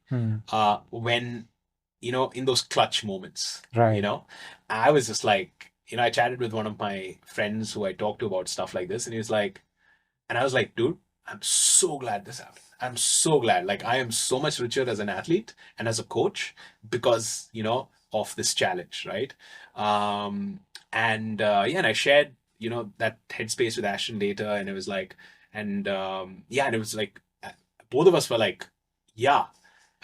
when, in those clutch moments. Right. I was just like, I chatted with one of my friends who I talked to about stuff like this, and he was like, and I was like, dude, I'm so glad this happened. I'm so glad. Like, I am so much richer as an athlete and as a coach because, of this challenge, right? And I shared, that headspace with Ashton later, and it was like, and it was like, both of us were like, yeah,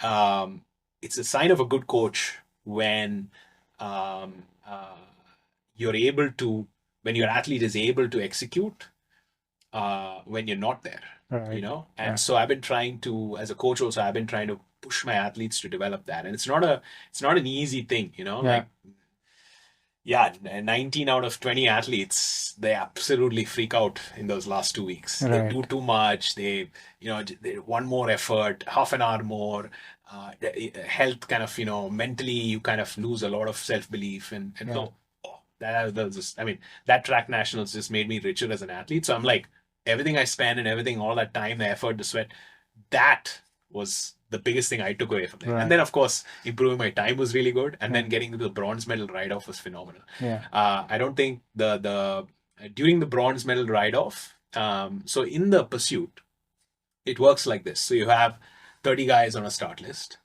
um, it's a sign of a good coach when um, uh, you're able to, when your athlete is able to execute when you're not there, Right. And Yeah. so I've been trying to, as a coach also, I've been trying to push my athletes to develop that, and it's not an easy thing, Yeah. like, yeah, 19 out of 20 athletes, they absolutely freak out in those last 2 weeks. They Right. do too much. They want more effort, half an hour more. Health kind of, mentally, you kind of lose a lot of self-belief. And Yeah. so, that was just, I mean, that track nationals just made me richer as an athlete. So I'm like, everything I spent and everything, all that time, the effort, the sweat, that was the biggest thing I took away from it. Right. And then, of course, improving my time was really good. And Yeah. then getting to the bronze medal ride-off was phenomenal. Yeah. I don't think the during the bronze medal ride-off, so in the pursuit, it works like this. So you have 30 guys on a start list.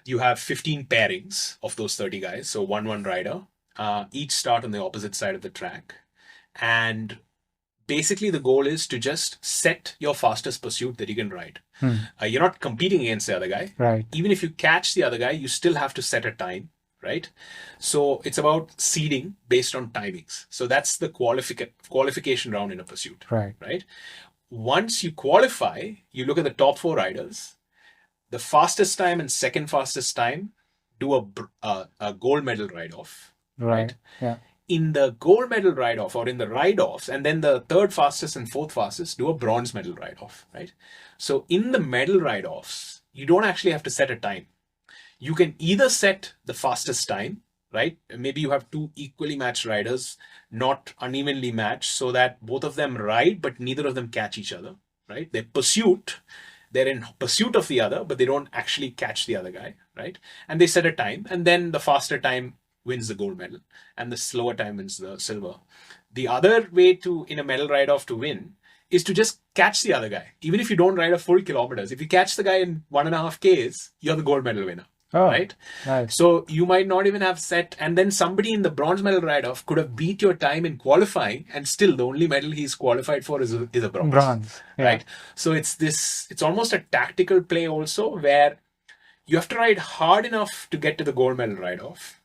You have 15 pairings of those 30 guys. So one rider. Each start on the opposite side of the track. And basically the goal is to just set your fastest pursuit that you can ride. You're not competing against the other guy. Right. Even if you catch the other guy, you still have to set a time, right? So it's about seeding based on timings. So that's the qualification round in a pursuit, Right. Once you qualify, you look at the top 4 riders. The fastest time and second fastest time do a gold medal ride-off, Right. Yeah. in the gold medal ride-off or in the ride-offs, and then the third fastest and fourth fastest do a bronze medal ride-off, right? So in the medal ride-offs, you don't actually have to set a time. You can either set the fastest time, right? Maybe you have two equally matched riders, not unevenly matched, so that both of them ride, but neither of them catch each other, right? They're in pursuit of the other, but they don't actually catch the other guy, right? And they set a time, and then the faster time wins the gold medal, and the slower time wins the silver. The other way to, in a medal ride-off, to win is to just catch the other guy. Even if you don't ride a full kilometers, if you catch the guy in 1.5 Ks, you're the gold medal winner. Oh, right? nice. So you might not even have set, and then somebody in the bronze medal ride-off could have beat your time in qualifying, and still the only medal he's qualified for is a bronze. Bronze. Yeah. Right? So it's almost a tactical play also, where you have to ride hard enough to get to the gold medal ride-off.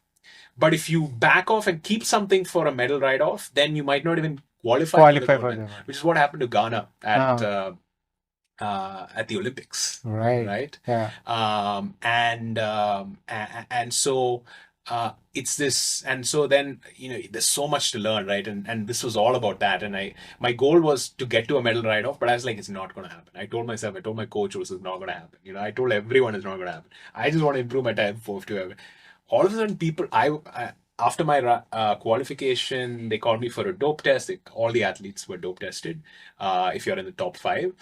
But if you back off and keep something for a medal ride-off, then you might not even qualify for the gold medal, which is what happened to Ghana at the Olympics. Right. Yeah. And so it's this, and so then there's so much to learn, right? And this was all about that. And my goal was to get to a medal ride-off, but I was like, it's not going to happen. I told my coach, this is not going to happen. I told everyone it's not going to happen. I just want to improve my time for to have. All of a sudden, people, after my qualification, they called me for a dope test. All the athletes were dope tested. If you're in the top 5.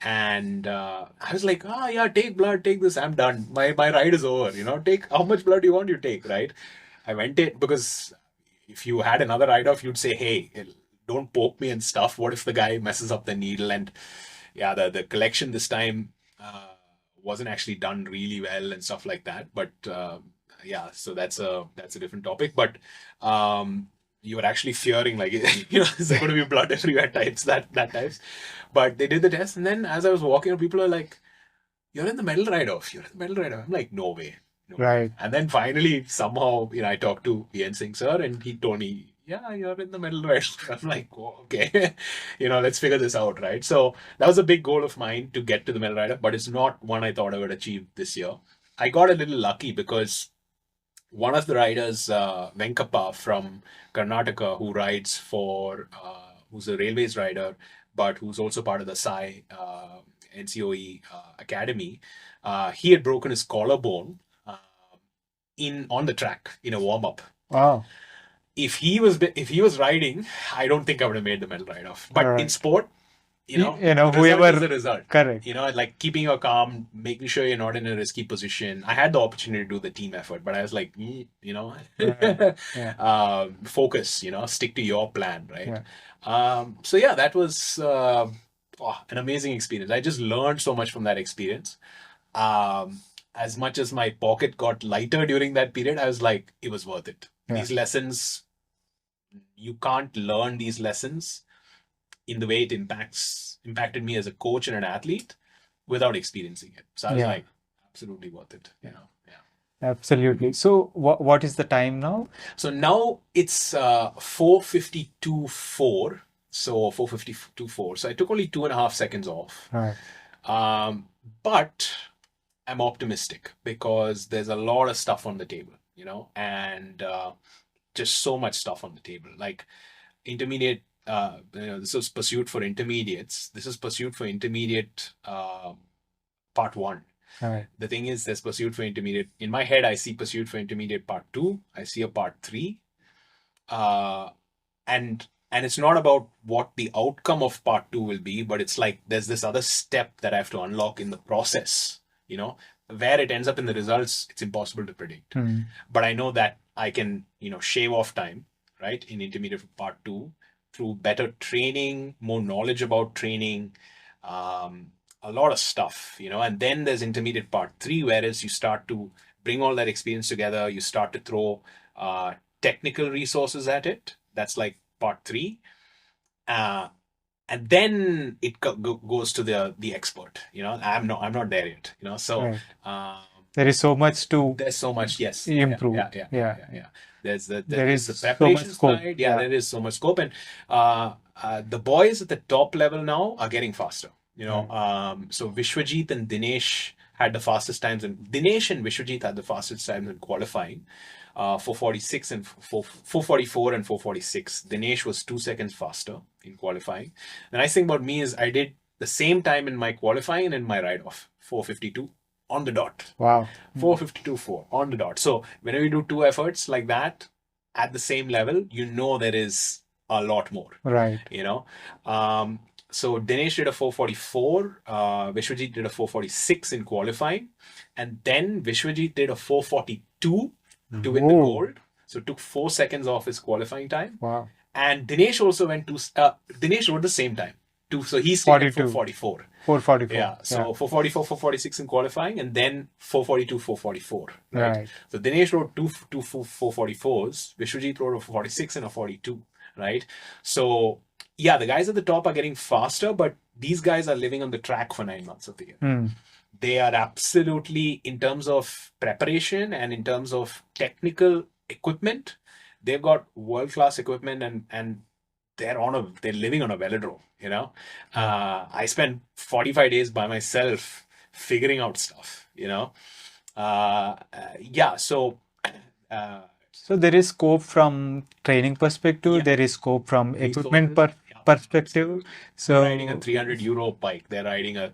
And I was like, yeah, take blood, take this. I'm done. My ride is over. Take how much blood you want, you take, right? I went it because if you had another ride-off, you'd say, hey, don't poke me and stuff. What if the guy messes up the needle? And yeah, the collection this time wasn't actually done really well and stuff like that. But yeah, so that's a different topic. But you were actually fearing, like, is there going to be blood everywhere types, that types. But they did the test, and then as I was walking, people are like, you're in the medal ride-off. I'm like, no way. Right. And then finally, somehow, I talked to Ian Singh sir, and he told me, yeah, you're in the medal ride-off. I'm like, oh, okay, let's figure this out, right? So that was a big goal of mine, to get to the medal ride-off, but it's not one I thought I would achieve this year. I got a little lucky because one of the riders, Venkappa from Karnataka, who rides for, who's a railways rider, but who's also part of the SAI NCOE academy, he had broken his collarbone on the track in a warm-up. Wow. if he was riding, I don't think I would have made the medal ride off. But in Right. sport, result Whoever, is the result. correct. Like keeping your calm, making sure you're not in a risky position. I had the opportunity to do the team effort, but I was like, Right. Yeah. focus, stick to your plan, right? Yeah. So yeah, that was an amazing experience. I just learned so much from that experience. As much as my pocket got lighter during that period, I was like, it was worth it. Yeah. These lessons, you can't learn these lessons in the way it impacted me as a coach and an athlete without experiencing it. So I was Yeah. like, absolutely worth it. Yeah. Absolutely. So what is the time now? So now it's 4:52.4. So 4:52.4. So I took only 2.5 seconds off. Right. But I'm optimistic because there's a lot of stuff on the table, and just so much stuff on the table. Like intermediate, this was pursuit for intermediates. This is pursuit for intermediate part 1. Right. The thing is, there's pursuit for intermediate. In my head, I see pursuit for intermediate part 2. I see a part 3. And it's not about what the outcome of part 2 will be, but it's like there's this other step that I have to unlock in the process, where it ends up in the results, it's impossible to predict. But I know that I can, shave off time, right, in intermediate part 2 through better training, more knowledge about training, a lot of stuff, and then there's intermediate part 3, whereas you start to bring all that experience together, you start to throw technical resources at it. That's like part 3. And then it goes to the expert. I'm not there yet. So right. There is so much to. There's so much, yes, improve. Yeah. There's the so preparation much scope. side. Yeah, there is so much scope, and the boys at the top level now are getting faster. So Vishwajit and Dinesh had the fastest times, and Dinesh and Vishwajit had the fastest times in qualifying. 446 and 444 and 446. Dinesh was 2 seconds faster in qualifying. The nice thing about me is I did the same time in my qualifying and in my ride off. 452 on the dot. Wow. 452.4 on the dot. So whenever you do 2 efforts like that at the same level, there is a lot more. Right. So Dinesh did a 444, Vishwajit did a 446 in qualifying, and then Vishwajit did a 442 to win the gold. So it took 4 seconds off his qualifying time. Wow. And Dinesh also went to, Dinesh rode the same time. So he's 444. 444. Yeah. So 444, 446 in qualifying, and then 442, 444. Right. So Dinesh rode two 444s. Vishwajit rode a 446 and a 42. Right. So yeah, the guys at the top are getting faster, but these guys are living on the track for 9 months of the year. They are absolutely, in terms of preparation and in terms of technical equipment, they've got world-class equipment, and they're living on a velodrome. I spent 45 days by myself figuring out stuff. So there is scope from training perspective. Yeah. There is scope from equipment perspective. So they're riding a 300 euro bike. They're riding a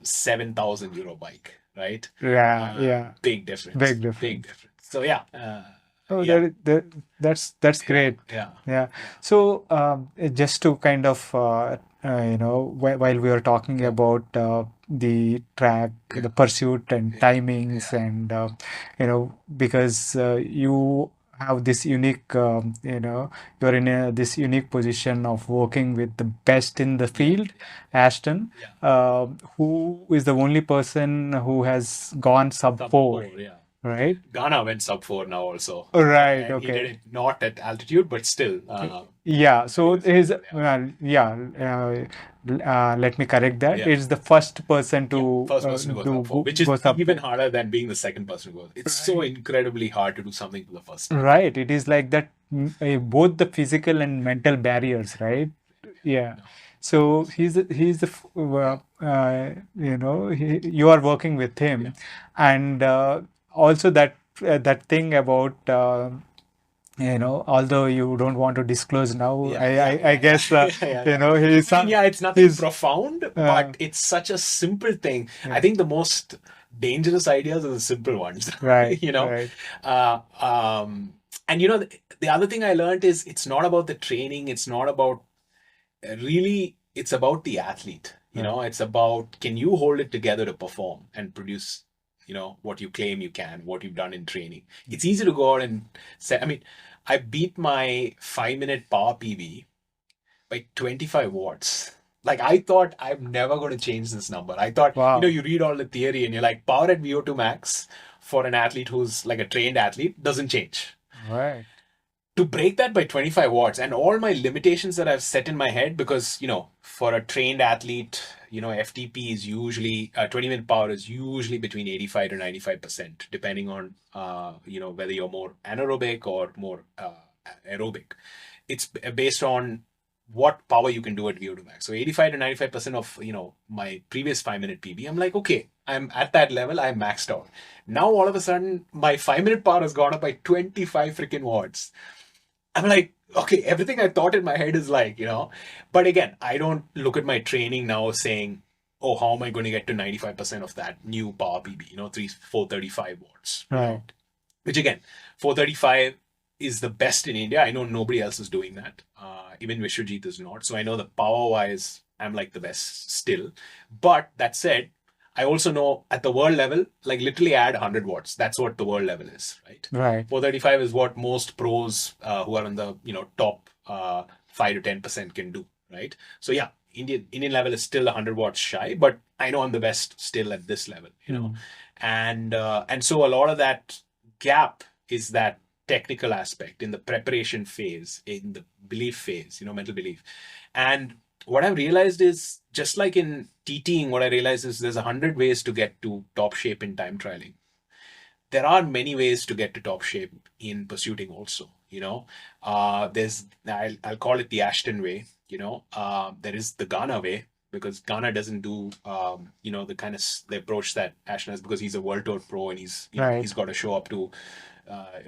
7,000 euro bike, right? Yeah. Big difference. Big difference. So yeah. That's great. Yeah. So just to kind of while we are talking about the track, the pursuit and timings, and because you have this unique, you're in this unique position of working with the best in the field, Aston, who is the only person who has gone sub 4. Right. Ghana went sub 4 now also. Right. And okay. He did it not at altitude, but still. Yeah. So let me correct that. Yeah. It's the first person to first person to go sub 4, which is even harder than being the second person to go. It's so incredibly hard to do something for the first time. Right. It is like that. Both the physical and mental barriers. Right. Yeah. So he's the you are working with him, and also that thing about although you don't want to disclose now, I guess he's it's nothing profound, but it's such a simple thing. I think the most dangerous ideas are the simple ones. Right. And And the other thing I learned is it's not about the training. It's not about really, it's about the athlete. Right. It's about, can you hold it together to perform and produce, what you claim you can, what you've done in training. It's easy to go out and say, I mean, I beat my 5 minute power PB by 25 watts. Like, I thought I'm never going to change this number. I thought, Wow. you read all the theory and you're like, power at VO2 max for an athlete who's like a trained athlete doesn't change. Right. To break that by 25 watts and all my limitations that I've set in my head, because, for a trained athlete, FTP is usually, 20-minute power is usually between 85 to 95%, depending on, whether you're more anaerobic or more aerobic. It's based on what power you can do at VO2 max. So 85 to 95% of, my previous 5 minute PB, I'm like, okay, I'm at that level, I'm maxed out. Now all of a sudden, my 5 minute power has gone up by 25 freaking watts. I'm like, okay, everything I thought in my head is like, but again, I don't look at my training now saying, oh, how am I going to get to 95% of that new power PB, 435 watts, Right. which again, 435 is the best in India. I know nobody else is doing that. Even Vishwajit is not. So I know the power wise, I'm like the best still. But that said, I also know at the world level, like literally add 100 watts. That's what the world level is, right? Right. 435 is what most pros who are on the top 5 to 10% can do, right? So yeah, Indian level is still 100 watts shy, but I know I'm the best still at this level, and so a lot of that gap is that technical aspect in the preparation phase, in the belief phase, mental belief. And what I've realized is, just like in TTing, what I realized is there's 100 ways to get to top shape in time trialing. There are many ways to get to top shape in pursuing also. There's, I'll call it the Ashton way. There is the Ghana way, because Ghana doesn't do the kind of the approach that Ashton has, because he's a World Tour pro and he's Right. he's got to show up to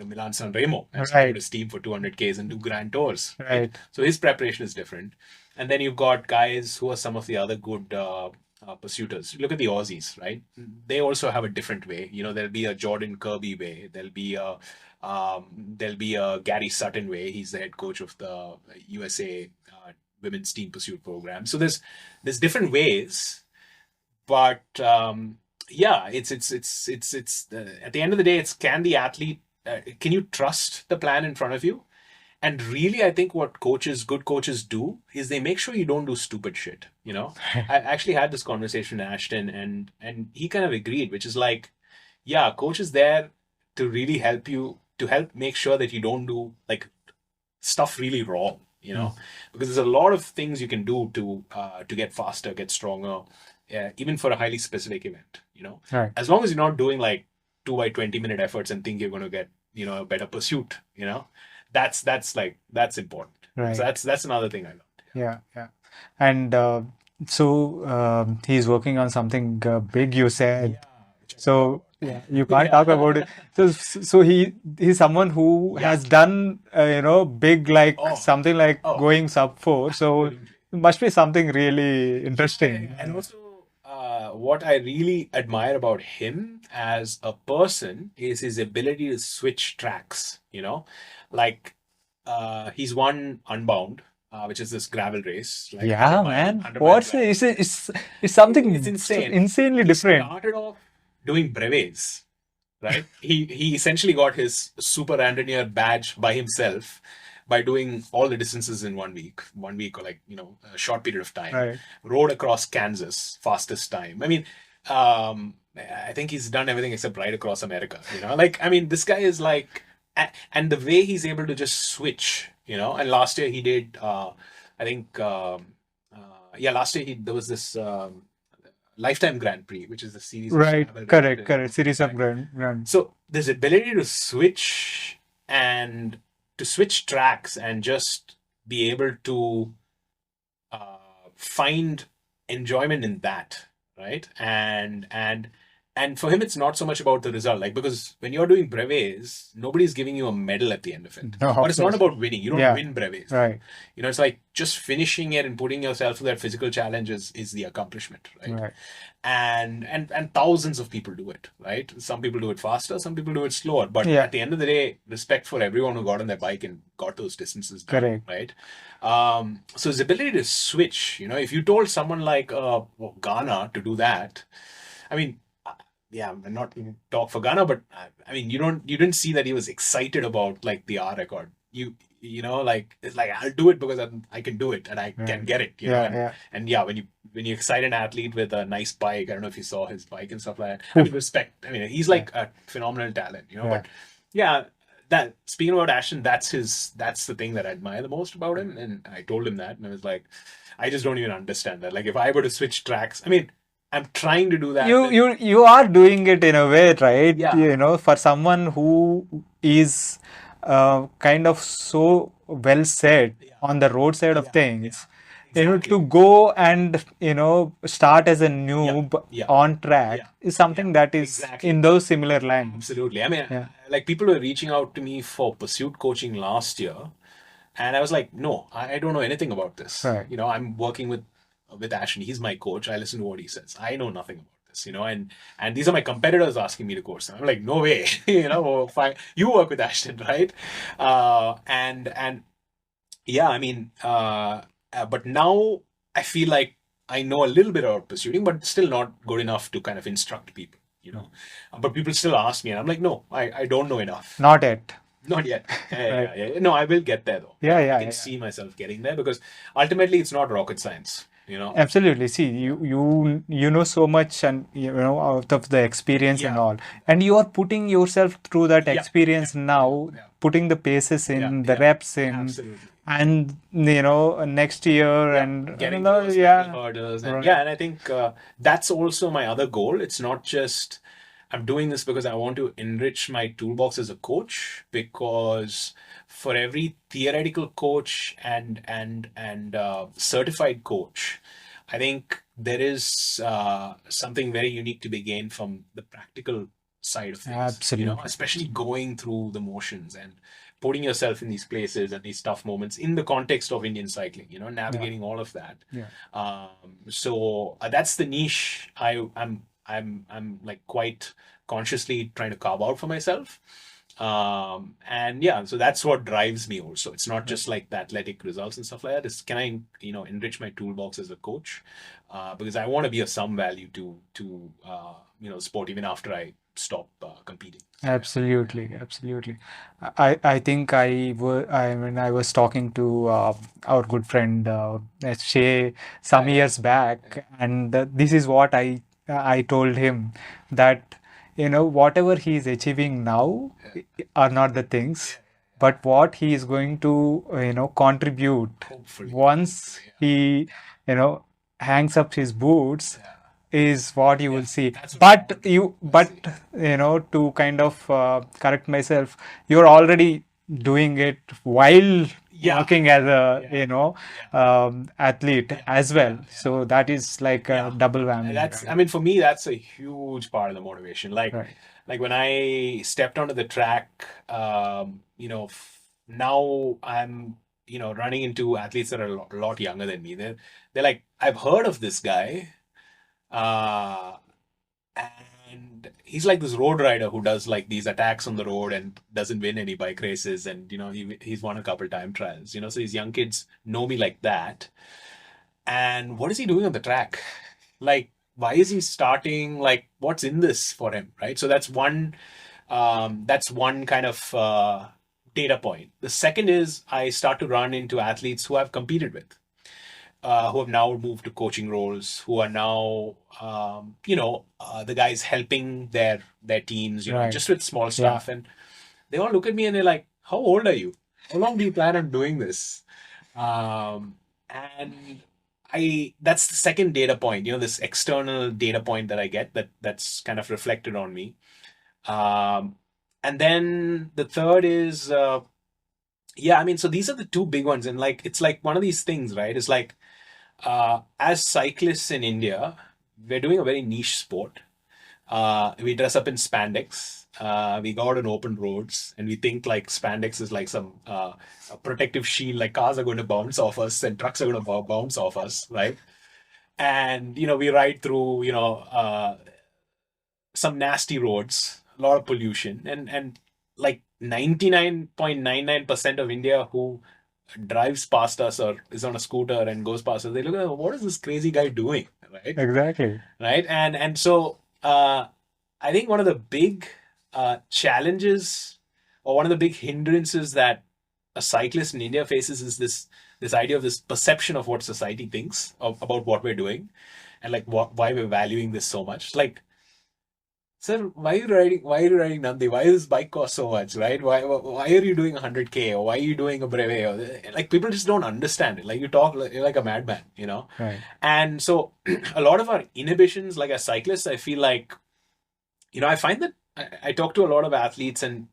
Milan San Remo and Right. support his team for 200Ks and do grand tours, right? Right. So his preparation is different. And then you've got guys who are some of the other good pursuiters. Look at the Aussies, right? They also have a different way. There'll be a Jordan Kirby way. There'll be a Gary Sutton way. He's the head coach of the USA women's team pursuit program. So there's different ways, but yeah, it's at the end of the day, it's, can the athlete, can you trust the plan in front of you? And really, I think what good coaches do is they make sure you don't do stupid shit. I actually had this conversation with Ashton, and he kind of agreed, which is like, yeah, coach is there to really help you, to help make sure that you don't do like stuff really wrong, Mm. because there's a lot of things you can do to get faster, get stronger, even for a highly specific event. Right. As long as you're not doing like 2 by 20 minute efforts and think you're going to get a better pursuit. That's important. So Right. that's another thing I learned. Yeah. Yeah. And so he's working on something big, you said. Which I can't talk So about. yeah, you can't talk about it. So he's someone who Yeah. has done big, like Oh, something like oh, going sub 4. So absolutely. it must be something really interesting. And also, what I really admire about him as a person is his ability to switch tracks. Like he's won Unbound, which is this gravel race, like Yeah, 100 mile, man. 100 mile What's gravel. it's something It's insane. insanely He different. started off doing brevets, right? He essentially got his super engineer badge by himself by doing all the distances in 1 week, or like a short period of time. Right. Rode across Kansas, fastest time. I mean, I think he's done everything except ride across America. Like, I mean, this guy is like, and the way he's able to just switch. And last year he did. I think. Yeah, last year there was this. Lifetime Grand Prix, which is a series of Right. scrabble Correct. races. Correct. Series of Right. grand. So this ability to switch and to switch tracks and just be able to find enjoyment in that, right? And and for him it's not so much about the result, like, because when you're doing brevets, nobody's giving you a medal at the end of it, No, or of it's not course. about winning. You don't Yeah, win brevets. right, It's like just finishing it and putting yourself through that physical challenge is the accomplishment, right? right. And thousands of people do it, right? Some people do it faster, some people do it slower, but Yeah, at the end of the day, respect for everyone who got on their bike and got those distances done, correct. right? So his ability to switch, if you told someone like Ghana to do that, I mean, yeah, I'm not going to talk for Ghana, but I mean, you didn't see that he was excited about like the R record. Like it's like I'll do it because I can do it and I can Right. get it. Yeah, yeah. And yeah, when you excite an athlete with a nice bike, I don't know if you saw his bike and stuff like that. I Oof. mean, respect. I mean, he's Yeah, like a phenomenal talent, yeah. But yeah, that speaking about Ashton, that's the thing that I admire the most about him. And I told him that, and I was like, I just don't even understand that. Like, if I were to switch tracks, I mean, I'm trying to do that. You are doing it in a way, right? Yeah, For someone who is kind of so well set yeah, on the road side of yeah, yeah, things, to exactly. go and start as a Yeah, noob yeah, on track yeah, is yeah, something that is exactly. in those similar lines. Absolutely. I mean, Yeah, like, people were reaching out to me for pursuit coaching last year, and I was like, no, I don't know anything about this. right. I'm working with Ashton. He's my coach. I listen to what he says. I know nothing about this. And these are my competitors asking me to coach them. I'm like, no way. Well, fine. You work with Ashton, right? And yeah, I mean, but now I feel like I know a little bit about pursuing, but still not good enough to kind of instruct people. But people still ask me, and I'm like, no, I don't know enough. Not yet. Not yet. Yeah, Right. yeah, yeah. No, I will get there though. Yeah, I yeah, can yeah. see myself getting there because ultimately it's not rocket science. Absolutely. See, you know so much, and out of the experience and Yeah, all, and you are putting yourself through that yeah, yeah, experience yeah, now, yeah, putting the paces yeah, in, the yeah. reps in, Absolutely. and next year, Yeah, and getting to those mental yeah, hurdles, and right, yeah, and I think that's also my other goal. It's not just I'm doing this because I want to enrich my toolbox as a coach, because for every theoretical coach and certified coach, I think there is something very unique to be gained from the practical side of things, absolutely, especially going through the motions and putting yourself in these places and these tough moments in the context of Indian cycling, yeah, navigating all of that. yeah, So that's the niche I'm like quite consciously trying to carve out for myself. And yeah, so that's what drives me also. It's not right. just like the athletic results and stuff like that. It's, can I, enrich my toolbox as a coach? Because I want to be of some value to sport even after I stop competing. So yeah, Absolutely, absolutely. I think I mean I was talking to our good friend Shay yeah, some yeah, years yeah, back, and this is what I told him, that whatever he is achieving now yeah, are not the yeah, things, yeah, but what he is going to contribute hopefully, once yeah, he you know hangs up his boots yeah, is what you yeah. will see. That's what I But want to you, but see. to kind of correct myself, you're already doing it while Yeah, working as a yeah, yeah, athlete yeah, as yeah, well. So that is like a yeah. double And whammy, that's, I right? mean, for me, that's a huge part of the motivation. Right. Like when I stepped onto the track, now I'm, running into athletes that are a lot younger than me. They're like, I've heard of this guy, uh, and he's like this road rider who does like these attacks on the road and doesn't win any bike races, and he's won a couple time trials. So these young kids know me like that. And what is he doing on the track? Like, why is he starting? Like, what's in this for him, right? So that's one kind of data point. The second is I start to run into athletes who I've competed with, who have now moved to coaching roles, who are now, the guys helping their teams, Right. just with small Yeah. stuff, and they all look at me and they're like, "How old are you? How long do you plan on doing this?" And that's the second data point, this external data point that I get that's kind of reflected on me. Um, and then the third is, yeah, I mean, so these are the two big ones, and like it's like one of these things, right? It's like, as cyclists in India, we're doing a very niche sport. We dress up in spandex. We go out on open roads, and we think like spandex is like some a protective shield, like cars are going to bounce off us and trucks are going to bounce off us, right? And we ride through some nasty roads, a lot of pollution, and like 99.99% of India who drives past us or is on a scooter and goes past us, they look at, what is this crazy guy doing, right? Exactly. Right, and so I think one of the big challenges, or one of the big hindrances that a cyclist in India faces, is this idea of this perception of what society thinks about what we're doing, and like why we're valuing this so much. Like, sir, why are you riding? Why are you riding Nandi? Why does this bike cost so much? Right? Why are you doing 100K, or why are you doing a brevet? Or, like, people just don't understand it. Like, you talk you're like a madman. Right. And so a lot of our inhibitions, like as cyclists, I feel like, I find that I talk to a lot of athletes, and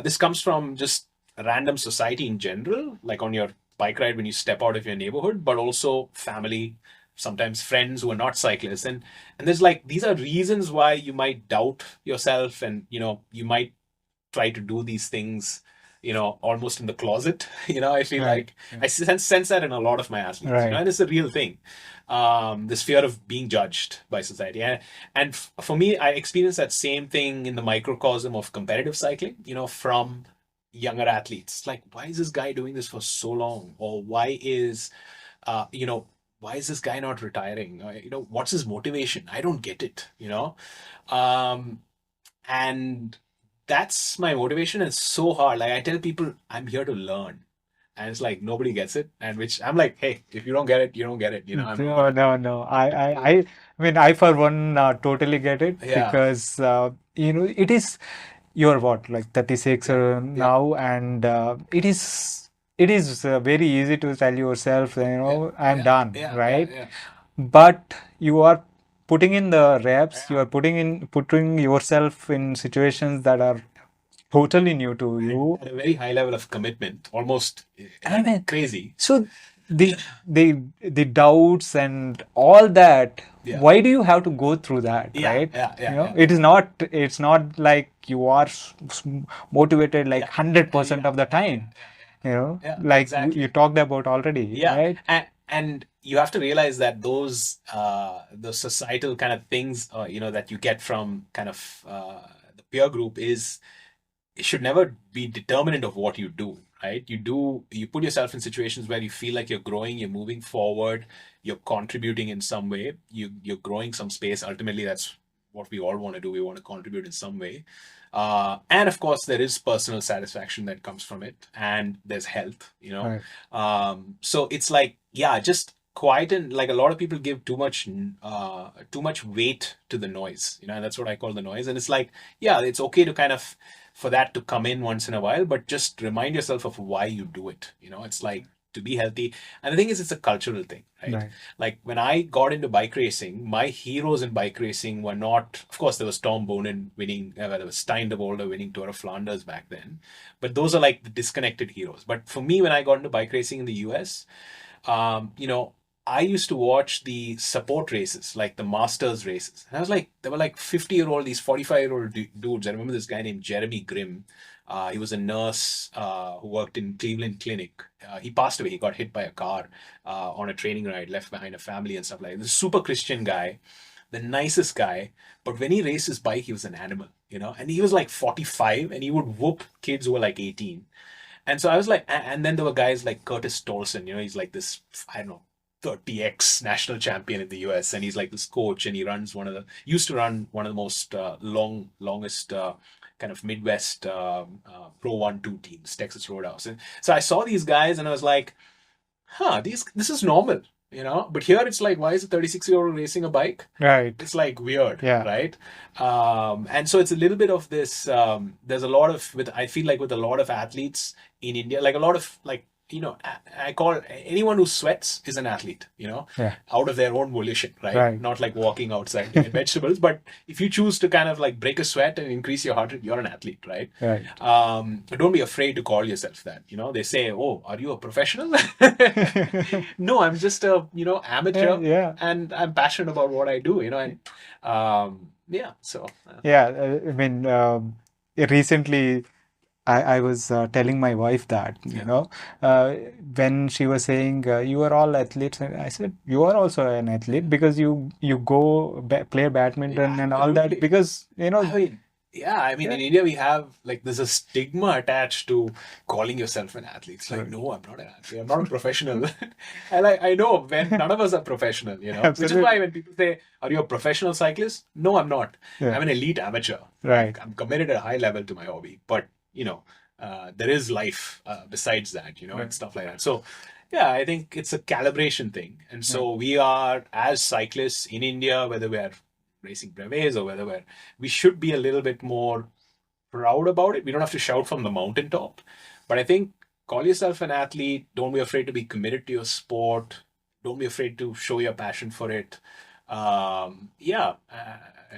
this comes from just random society in general, like on your bike ride when you step out of your neighborhood, but also family, sometimes friends who are not cyclists, and there's like, these are reasons why you might doubt yourself, and you might try to do these things, almost in the closet. I feel Right. like I sense that in a lot of my athletes, Right. and it's a real thing. This fear of being judged by society, and for me, I experienced that same thing in the microcosm of competitive cycling. From younger athletes, like, why is this guy doing this for so long, or uh, you know, why is this guy not retiring? What's his motivation? I don't get it. Um, and that's my motivation. It's so hard. Like, I tell people, I'm here to learn, and it's like nobody gets it. And which I'm like, hey, if you don't get it, you don't get it. I'm No, no, no. I mean, I for one totally get it yeah, because it is you're what like 36 yeah, yeah, now, and it is very easy to tell yourself, yeah, I'm yeah, done, yeah, yeah, right? yeah, But you are putting in the reps, you yeah. are putting yourself in situations that are totally new to you. At a very high level of commitment, almost I like mean, crazy. so the doubts and all that, Yeah, why do you have to go through that, yeah, right? yeah, yeah, yeah, It's not like you are motivated like yeah, 100% yeah, of the yeah, time, yeah, yeah, like you exactly. talked about already, Yeah, right? and you have to realize that those societal kind of things, that you get from kind of the peer group, is it should never be determinant of what you do, right? You put yourself in situations where you feel like you're growing, you're moving forward, you're contributing in some way, you're growing some space. Ultimately, that's what we all want to do. We want to contribute in some way. And of course, there is personal satisfaction that comes from it, and there's health. Right. So it's like, yeah, just quiet, and like, a lot of people give too much weight to the noise, and that's what I call the noise. And it's like, yeah, it's okay to kind of, for that to come in once in a while, but just remind yourself of why you do it. It's like, to be healthy. And the thing is, it's a cultural thing, right? Right. Like, when I got into bike racing, my heroes in bike racing were not, of course, there was Tom Bonin winning, there was Stein de Volder winning Tour of Flanders back then, but those are like the disconnected heroes. But for me, when I got into bike racing in the US, um, you know, I used to watch the support races, like the Masters races. And I was like, there were like 50-year-old, these 45-year-old dudes. I remember this guy named Jeremy Grimm. He was a nurse who worked in Cleveland Clinic. He passed away. He got hit by a car on a training ride, left behind a family and stuff like that. This super Christian guy, the nicest guy. But when he raced his bike, he was an animal. And he was like 45, and he would whoop kids who were like 18. And so I was like, and then there were guys like Curtis Tolson, he's like this, I don't know, 30x national champion in the US. And he's like this coach, and he used to run one of the most longest kind of Midwest Pro 1-2 teams, Texas Roadhouse. And so I saw these guys, and I was like, this is normal. But here it's like, why is a 36-year-old racing a bike? Right. It's like weird, Yeah. right? And so it's a little bit of this. There's a lot of, I feel like with a lot of athletes in India, like a lot of, like, I call anyone who sweats is an athlete, Yeah. out of their own volition, right? Right. Not like walking outside to get vegetables, but if you choose to kind of like break a sweat and increase your heart rate, you're an athlete, right? Right. But don't be afraid to call yourself that. They say, "Oh, are you a professional?" No, I'm just a amateur, Yeah. and I'm passionate about what I do, and yeah, so Yeah. I mean, recently I was telling my wife that, yeah, uh, when she was saying, you are all athletes, and I said, you are also an athlete because you go play yeah, badminton and all that absolutely. because, I mean, yeah, I mean, yeah, in India, we have like there's a stigma attached to calling yourself an athlete. It's like, right. no, I'm not an athlete. I'm not a professional. And I know when none of us are professional, which is why Absolutely. when people say, are you a professional cyclist? No, I'm not. Yeah. I'm an elite amateur. Right. I'm committed at a high level to my hobby. But, there is life besides that, Right. and stuff like that. So, yeah, I think it's a calibration thing. And Right. so we are, as cyclists in India, whether we're racing brevets or whether we should be a little bit more proud about it. We don't have to shout from the mountaintop, but I think call yourself an athlete. Don't be afraid to be committed to your sport. Don't be afraid to show your passion for it. Yeah,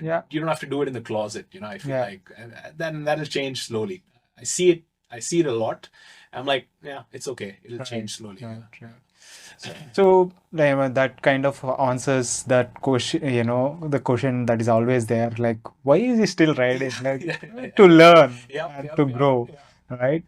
Yeah. you don't have to do it in the closet. I feel Yeah. like, and then that'll change slowly. I see it. I see it a lot. I'm like, yeah, it's okay. It'll Right. change slowly. Right. Yeah. Right. So, like, that kind of answers that question, the question that is always there, like, why is he still riding? Like, Yeah. to learn Yep. and Yep. to Yep. grow, Yeah. right?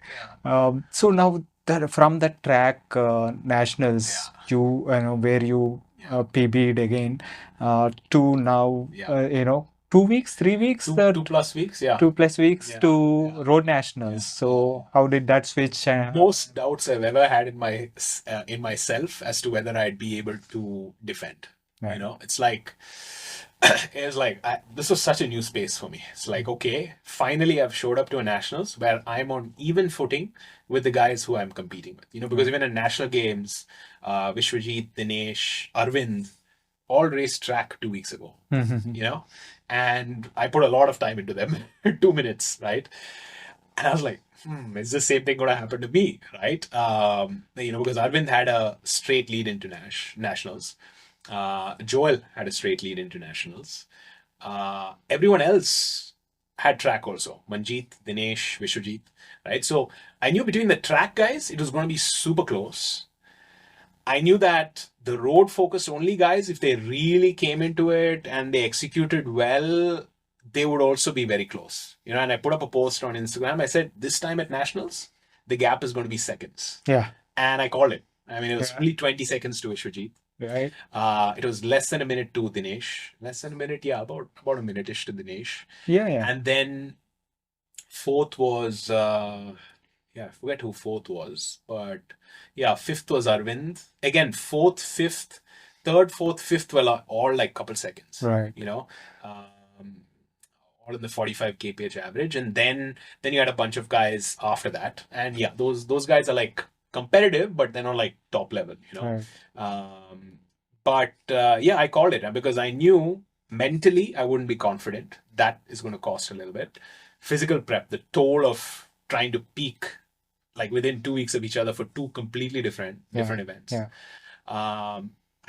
Yeah. So now that from that track nationals, Yeah. where you Yeah. PB'd again, to now, Yeah. 2 weeks, 3 weeks, Two plus weeks. Yeah. 2+ weeks Yeah. to Yeah. road Yeah. nationals. Yeah. So how did that switch? Most doubts I've ever had in myself as to whether I'd be able to defend. Right. It's like this was such a new space for me. It's like, okay, finally I've showed up to a nationals where I'm on even footing with the guys who I'm competing with. Because Right. even in national games, Vishwajit, Dinesh, Arvind all raced track 2 weeks ago. And I put a lot of time into them, 2 minutes, right? And I was like, is the same thing going to happen to me, right? Because Arvind had a straight lead into nationals. Joel had a straight lead into nationals. Everyone else had track also. Manjeet, Dinesh, Vishwajit, right? So I knew between the track guys, it was going to be super close. I knew that the road focused only guys, if they really came into it and they executed well, they would also be very close. And I put up a post on Instagram. I said, this time at Nationals, the gap is going to be seconds. Yeah. And I called it. I mean, it was Yeah. only 20 seconds to Vishwajit. Right. It was less than a minute to Dinesh. Less than a minute, yeah, about a minute-ish to Dinesh. Yeah. Yeah. And then fourth was, I forget who fourth was, but yeah, fifth was Arvind. Again, fourth, fifth, third, fourth, fifth were all like couple seconds. Right. All in the 45 kph average, and then you had a bunch of guys after that, and yeah, those guys are like competitive, but they're not like top level. Right. But yeah, I called it because I knew mentally I wouldn't be confident. That is going to cost a little bit. Physical prep, the toll of trying to peak like within 2 weeks of each other for two completely different events. Yeah.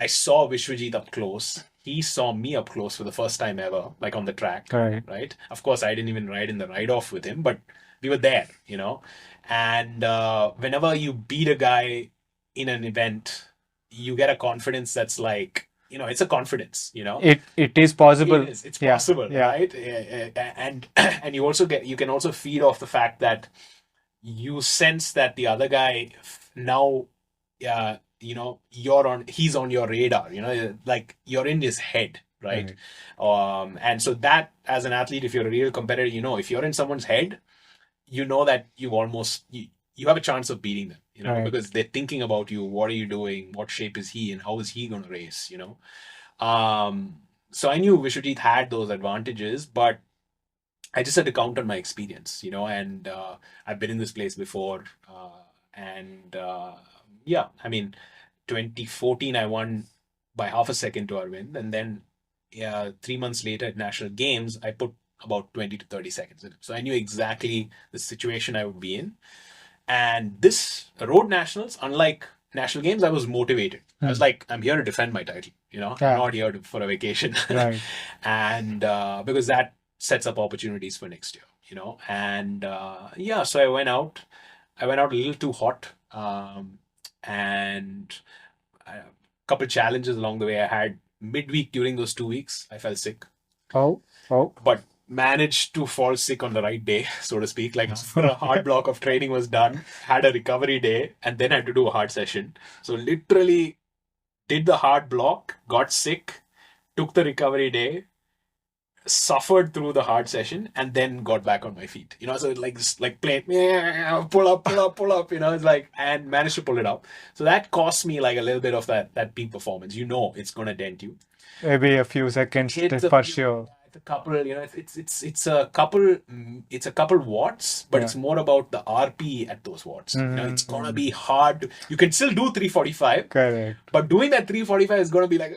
I saw Vishwajit up close. He saw me up close for the first time ever, like on the track. Right. Of course, I didn't even ride in the ride-off with him, but we were there, And whenever you beat a guy in an event, you get a confidence that's like, it's a confidence, It is possible. It is. It's possible, Yeah. right? And you can also feed off the fact that you sense that the other guy now, he's on your radar, like you're in his head, right? And so that, as an athlete, if you're a real competitor, if you're in someone's head, that you have a chance of beating them, Right. because they're thinking about you. What are you doing? What shape is he in? How is he going to race? So I knew Vishwajit had those advantages, but I just had to count on my experience, and I've been in this place before. And yeah, I mean, 2014, I won by half a second to Arvind. And then 3 months later at National Games, I put about 20 to 30 seconds in it. So I knew exactly the situation I would be in. And this road nationals, unlike national games, I was motivated. I was like, I'm here to defend my title. I'm not here for a vacation. Right. And because that sets up opportunities for next year. And yeah, so I went out. I went out a little too hot, and a couple challenges along the way. I had midweek during those 2 weeks. I fell sick. Oh. But managed to fall sick on the right day, so to speak. Like after a hard block of training was done, had a recovery day, and then had to do a hard session. So literally did the hard block, got sick, took the recovery day, suffered through the hard session, and then got back on my feet. So like playing, pull up. It's like, and managed to pull it up. So that cost me like a little bit of that peak performance. It's gonna dent you. Maybe a few seconds for sure. It's a couple, it's a couple watts, but it's more about the RP at those watts. It's gonna be hard. You can still do 345. Correct. But doing that 345 is gonna be like,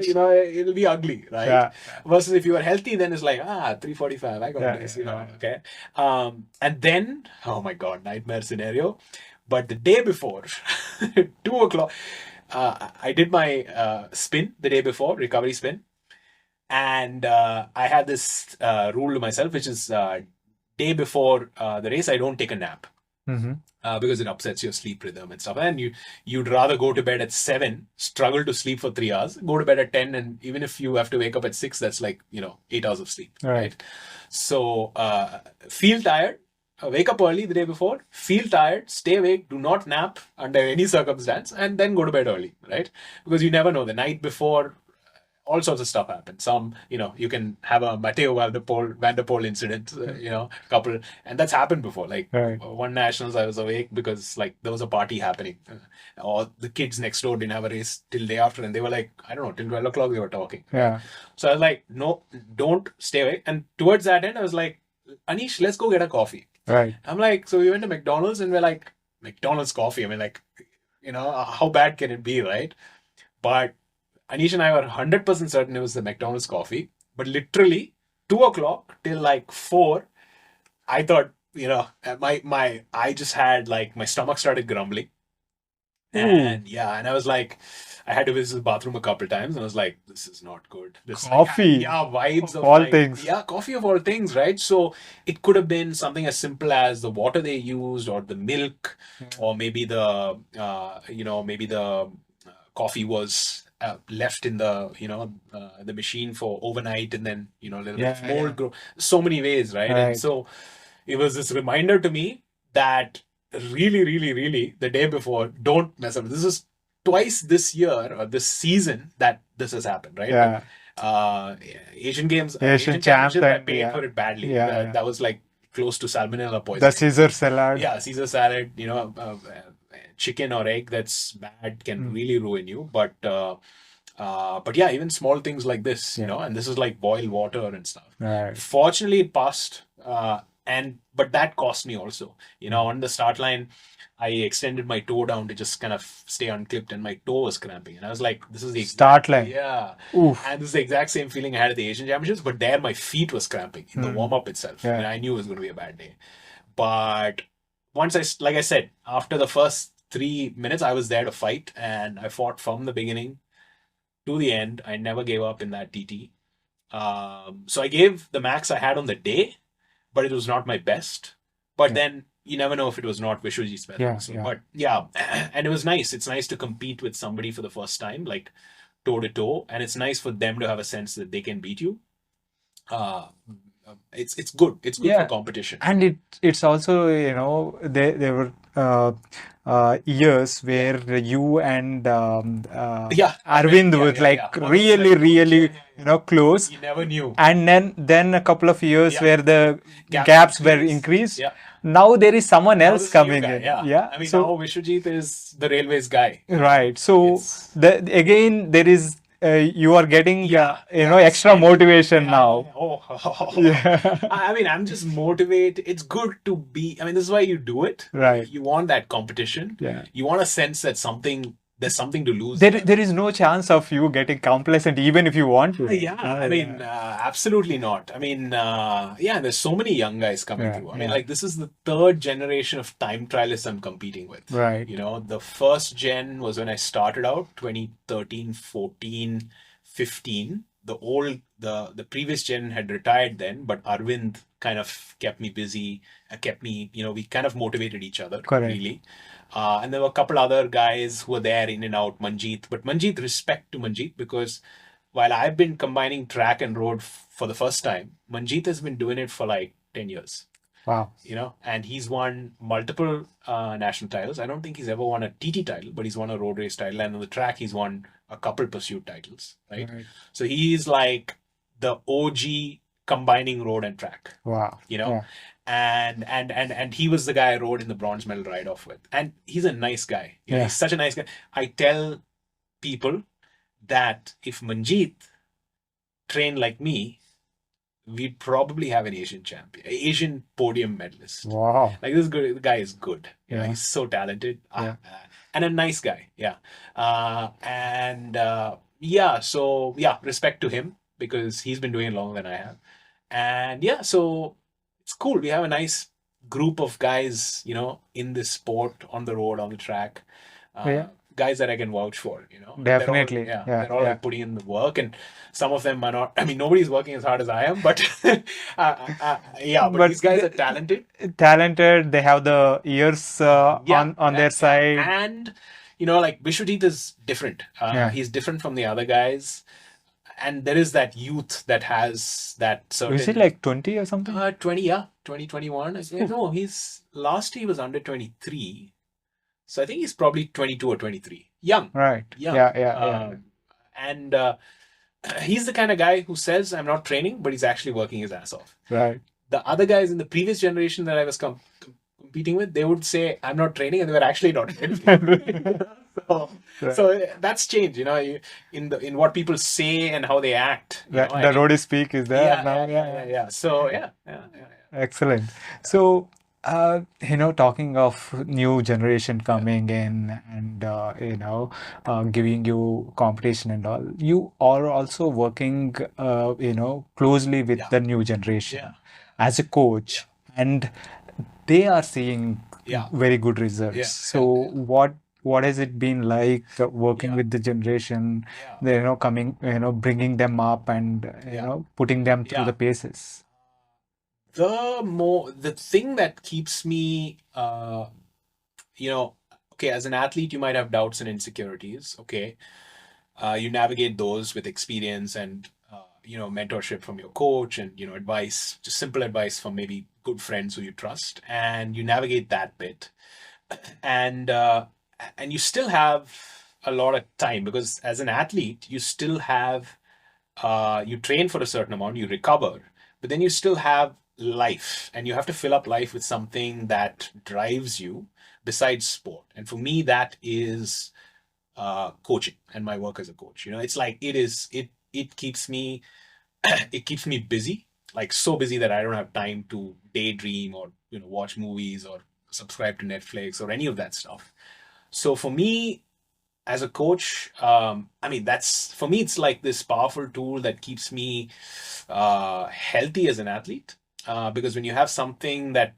it'll be ugly, right? Yeah. Versus if you are healthy, then it's like, 345, I got this, okay. And then, oh my God, nightmare scenario. But the day before, 2 o'clock, I did my spin the day before, recovery spin. And I had this rule to myself, which is day before the race, I don't take a nap. Because it upsets your sleep rhythm and stuff. And you'd rather go to bed at 7, struggle to sleep for 3 hours, go to bed at 10, and even if you have to wake up at 6, that's like 8 hours of sleep. Right? So feel tired, wake up early the day before, feel tired, stay awake, do not nap under any circumstance, and then go to bed early, right? Because you never know, the night before all sorts of stuff happen. Some, you can have a Matteo Van der Poel incident, couple, and that's happened before. Like one nationals, I was awake because like there was a party happening, or the kids next door didn't have a race till day after, and they were like, I don't know, till 12 o'clock they were talking. Yeah. So I was like, no, don't stay awake. And towards that end, I was like, Anish, let's go get a coffee. Right. I'm like, so we went to McDonald's, and we're like, McDonald's coffee. I mean, like, how bad can it be, right? But Anish and I were 100% certain it was the McDonald's coffee. But literally, 2 o'clock till like 4, I thought, I just had like, my stomach started grumbling. And and I was like, I had to visit the bathroom a couple times, and I was like, this is not good. This coffee. Vibes of all things. Yeah, coffee of all things, right? So it could have been something as simple as the water they used, or the milk, or maybe the, coffee was left in the the machine for overnight, and then a little bit of mold grow. So many ways, right? And so it was this reminder to me that really, really, really, the day before, don't mess up. This is twice this year or this season that this has happened, right? Yeah. Asian Games, Asian champs, I paid for it badly. That was like close to salmonella poisoning. The Caesar salad. Yeah, Caesar salad. Chicken or egg that's bad can really ruin you. But yeah, even small things like this, and this is like boiled water and stuff. Right. Fortunately, it passed. But that cost me also. On the start line, I extended my toe down to just kind of stay unclipped, and my toe was cramping. And I was like, this is the start line. Yeah. Oof. And this is the exact same feeling I had at the Asian Championships, but there my feet was cramping in the warm-up itself. Yeah. And I knew it was going to be a bad day. But once like I said, after the first 3 minutes, I was there to fight, and I fought from the beginning to the end. I never gave up in that TT. So I gave the max I had on the day, but it was not my best. But then you never know if it was not Vishwajit's best. But and it was nice. It's nice to compete with somebody for the first time, like toe to toe, and it's nice for them to have a sense that they can beat you. It's good. It's good for competition. And it's also there were years where you and Arvind were really close. You never knew. And then a couple of years where the gaps were increased. Yeah. Now there is someone else coming in. Yeah. I mean, now Vishwajit is the railways guy. Right. So again there is you are getting extra motivation now. I mean, I'm just motivated. It's good to be. I mean, this is why you do it. Right. You want that competition. Yeah. You want a sense that something there's something to lose there is no chance of you getting complacent even if you want to. Yeah, I mean, absolutely not. I mean, yeah, there's so many young guys coming through. I mean, like, this is the third generation of time trialists I'm competing with. Right. You know, the first gen was when I started out, 2013, 14, 15. The previous gen had retired then, but Arvind kind of kept me busy, kept me, we kind of motivated each other, Correct. really. And there were a couple other guys who were there in and out, Manjeet. But Manjeet, respect to Manjeet, because while I've been combining track and road for the first time, Manjeet has been doing it for like 10 years. Wow. And he's won multiple national titles. I don't think he's ever won a TT title, but he's won a road race title. And on the track, he's won a couple pursuit titles, right? So he's like the OG combining road and track. Wow. And he was the guy I rode in the bronze medal ride-off with. And he's a nice guy. He's such a nice guy. I tell people that if Manjeet trained like me, we'd probably have an Asian podium medalist. Wow. Like, the guy is good. He's so talented. And a nice guy. So respect to him, because he's been doing it longer than I have. And so it's cool. We have a nice group of guys, in this sport, on the road, on the track. Guys that I can vouch for, Definitely. They're all like putting in the work, and some of them are not. I mean, nobody's working as hard as I am, but but these guys are talented. They have the ears on their side, and like Vishwajeet is different. He's different from the other guys, and there is that youth that has that certain. Is it like 20 or something? 21. No, last year he was under 23. So I think he's probably 22 or 23. Young. Right. Yeah. And he's the kind of guy who says, I'm not training, but he's actually working his ass off. Right. The other guys in the previous generation that I was competing with, they would say, I'm not training, and they were actually not training. So that's changed, in what people say and how they act. The roadie speak is there now. So, Excellent. So, talking of new generation coming in and, giving you competition and all, you are also working, closely with the new generation as a coach, and they are seeing very good results. So what has it been like working with the generation, coming, bringing them up and, putting them through the paces? The thing that keeps me, as an athlete, you might have doubts and insecurities. Okay. You navigate those with experience and, mentorship from your coach and, advice, just simple advice from maybe good friends who you trust. And you navigate that bit. And you still have a lot of time, because as an athlete, you still have, you train for a certain amount, you recover, but then you still have life, and you have to fill up life with something that drives you besides sport. And for me, that is coaching and my work as a coach. It's like it keeps me busy, like so busy that I don't have time to daydream or watch movies or subscribe to Netflix or any of that stuff. So for me as a coach, for me, it's like this powerful tool that keeps me healthy as an athlete. Because when you have something that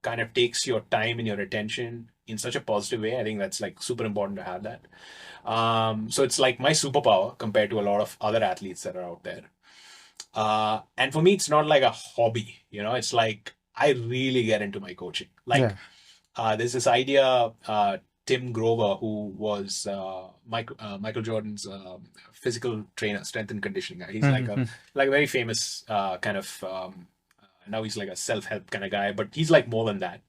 kind of takes your time and your attention in such a positive way, I think that's like super important to have that. So it's like my superpower compared to a lot of other athletes that are out there. And for me, it's not like a hobby, it's like I really get into my coaching. Like there's this idea, Tim Grover, who was Michael Jordan's physical trainer, strength and conditioning guy. He's like a very famous kind of now he's like a self-help kind of guy, but he's like more than that.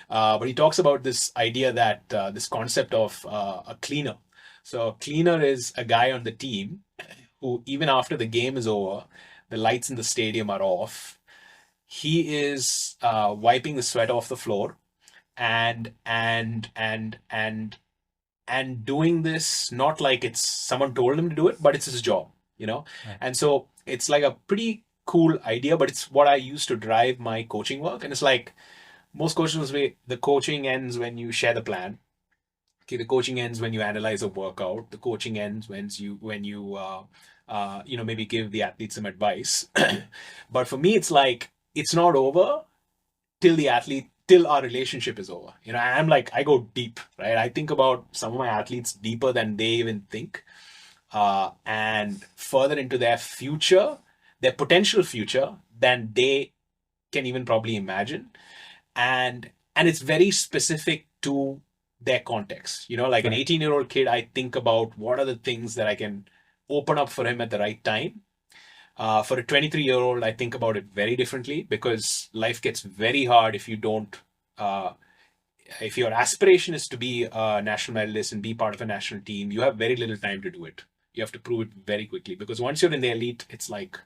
But he talks about this idea that this concept of a cleaner. So a cleaner is a guy on the team who, even after the game is over, the lights in the stadium are off, he is wiping the sweat off the floor and doing this not like it's someone told him to do it, but it's his job, Right. And so it's like a pretty cool idea, but it's what I use to drive my coaching work. And it's like most coaches will say the coaching ends when you share the plan. Okay, the coaching ends when you analyze a workout. The coaching ends when you maybe give the athlete some advice. But for me, it's like it's not over till our relationship is over. I'm like I go deep, right? I think about some of my athletes deeper than they even think, and further into their future, their potential future than they can even probably imagine, and it's very specific to their context. Like an Right. 18-year-old kid, I think about what are the things that I can open up for him at the right time. For a 23-year-old, I think about it very differently, because life gets very hard if you don't. If your aspiration is to be a national medalist and be part of a national team, you have very little time to do it. You have to prove it very quickly, because once you're in the elite, it's like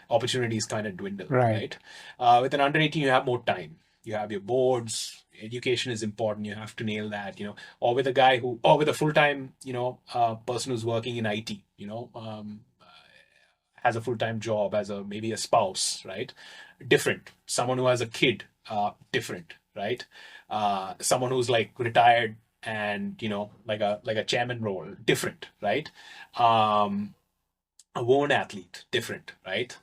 opportunities kind of dwindle, Right. right? With an under 18, you have more time. You have your boards. Education is important. You have to nail that, Or with a guy or with a full time, person who's working in IT, has a full time job as a maybe a spouse, right? Different. Someone who has a kid, different, right? Someone who's like retired and like a chairman role, different, right? Um, a woman athlete, different, right?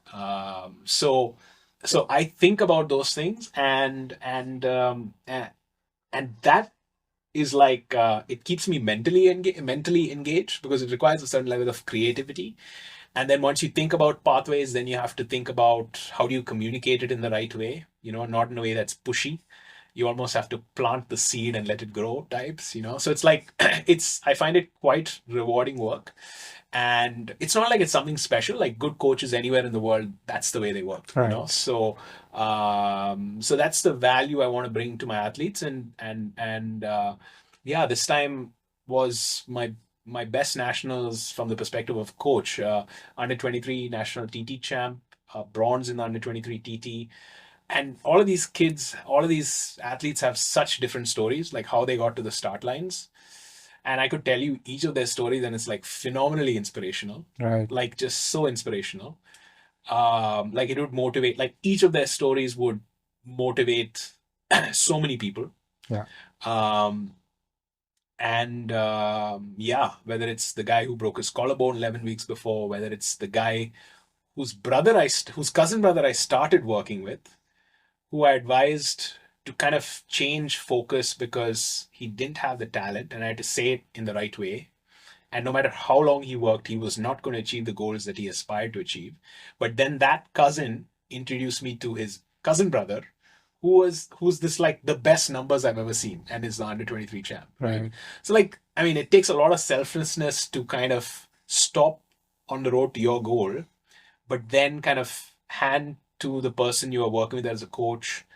So I think about those things, and that is like, it keeps me mentally engaged, because it requires a certain level of creativity. And then once you think about pathways, then you have to think about how do you communicate it in the right way, not in a way that's pushy. You almost have to plant the seed and let it grow types. So it's like I find it quite rewarding work. And it's not like it's something special. Like good coaches anywhere in the world, that's the way they work, Right. so that's the value I want to bring to my athletes. And yeah, this time was my best nationals from the perspective of coach. Under 23 national TT champ, bronze in the under 23 TT. And all of these athletes have such different stories, like how they got to the start lines. And I could tell you each of their stories, and it's like phenomenally inspirational, Right. like just so inspirational. Like it would motivate, like each of their stories would motivate so many people. Yeah. Um, and yeah, whether it's the guy who broke his collarbone 11 weeks before, whether it's the guy whose cousin brother I started working with, who I advised to kind of change focus because he didn't have the talent, and I had to say it in the right way. And no matter how long he worked, he was not going to achieve the goals that he aspired to achieve. But then that cousin introduced me to his cousin brother, who's this like the best numbers I've ever seen, and is the under 23 champ, right? Right. So like, I mean, it takes a lot of selflessness to kind of stop on the road to your goal, but then kind of hand to the person you are working with as a coach,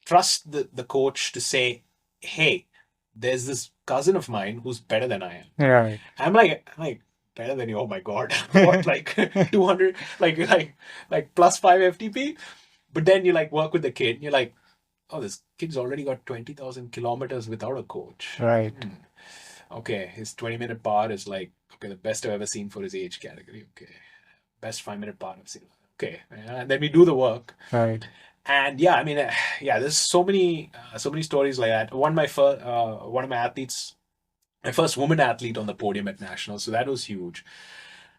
trust the coach to say, hey, there's this cousin of mine who's better than I am. Right. I'm like better than you. Oh my god, what, like 200, like plus 5 FTP. But then you like work with the kid. And you're like, oh, this kid's already got 20,000 kilometers without a coach. Right. Okay, his 20-minute part is like, okay, the best I've ever seen for his age category. Okay, best 5-minute part I've seen. Okay, and then we do the work. Right. And yeah, I mean, yeah, there's so many stories like that. One of my athletes, my first woman athlete on the podium at nationals, so that was huge.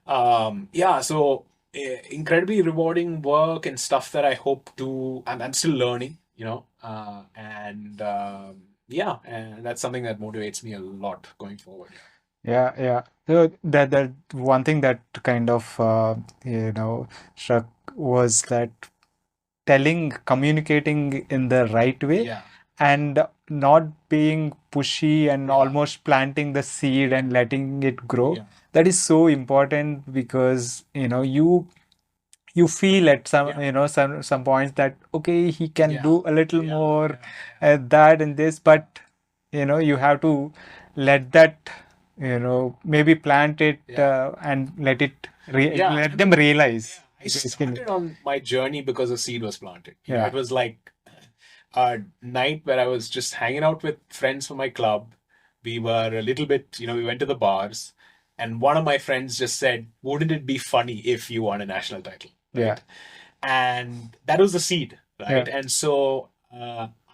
Yeah, so incredibly rewarding work and stuff that I hope to. I'm still learning, and yeah, and that's something that motivates me a lot going forward. Yeah, yeah. So that one thing that kind of struck was that communicating in the right way, Yeah, and not being pushy and yeah, almost planting the seed and letting it grow. yeah, That is so important, because you feel at yeah, some points that okay, he can yeah, do a little yeah, more yeah, at that and this, but you have to let that maybe plant it, yeah, and yeah. I let them mean, realize, yeah, I basically. started on my journey because a seed was planted. Yeah. It was like a night where I was just hanging out with friends from my club. We were a little bit, we went to the bars, and one of my friends just said, wouldn't it be funny if you won a national title, Yeah. right? And that was the seed, Yeah. right? And so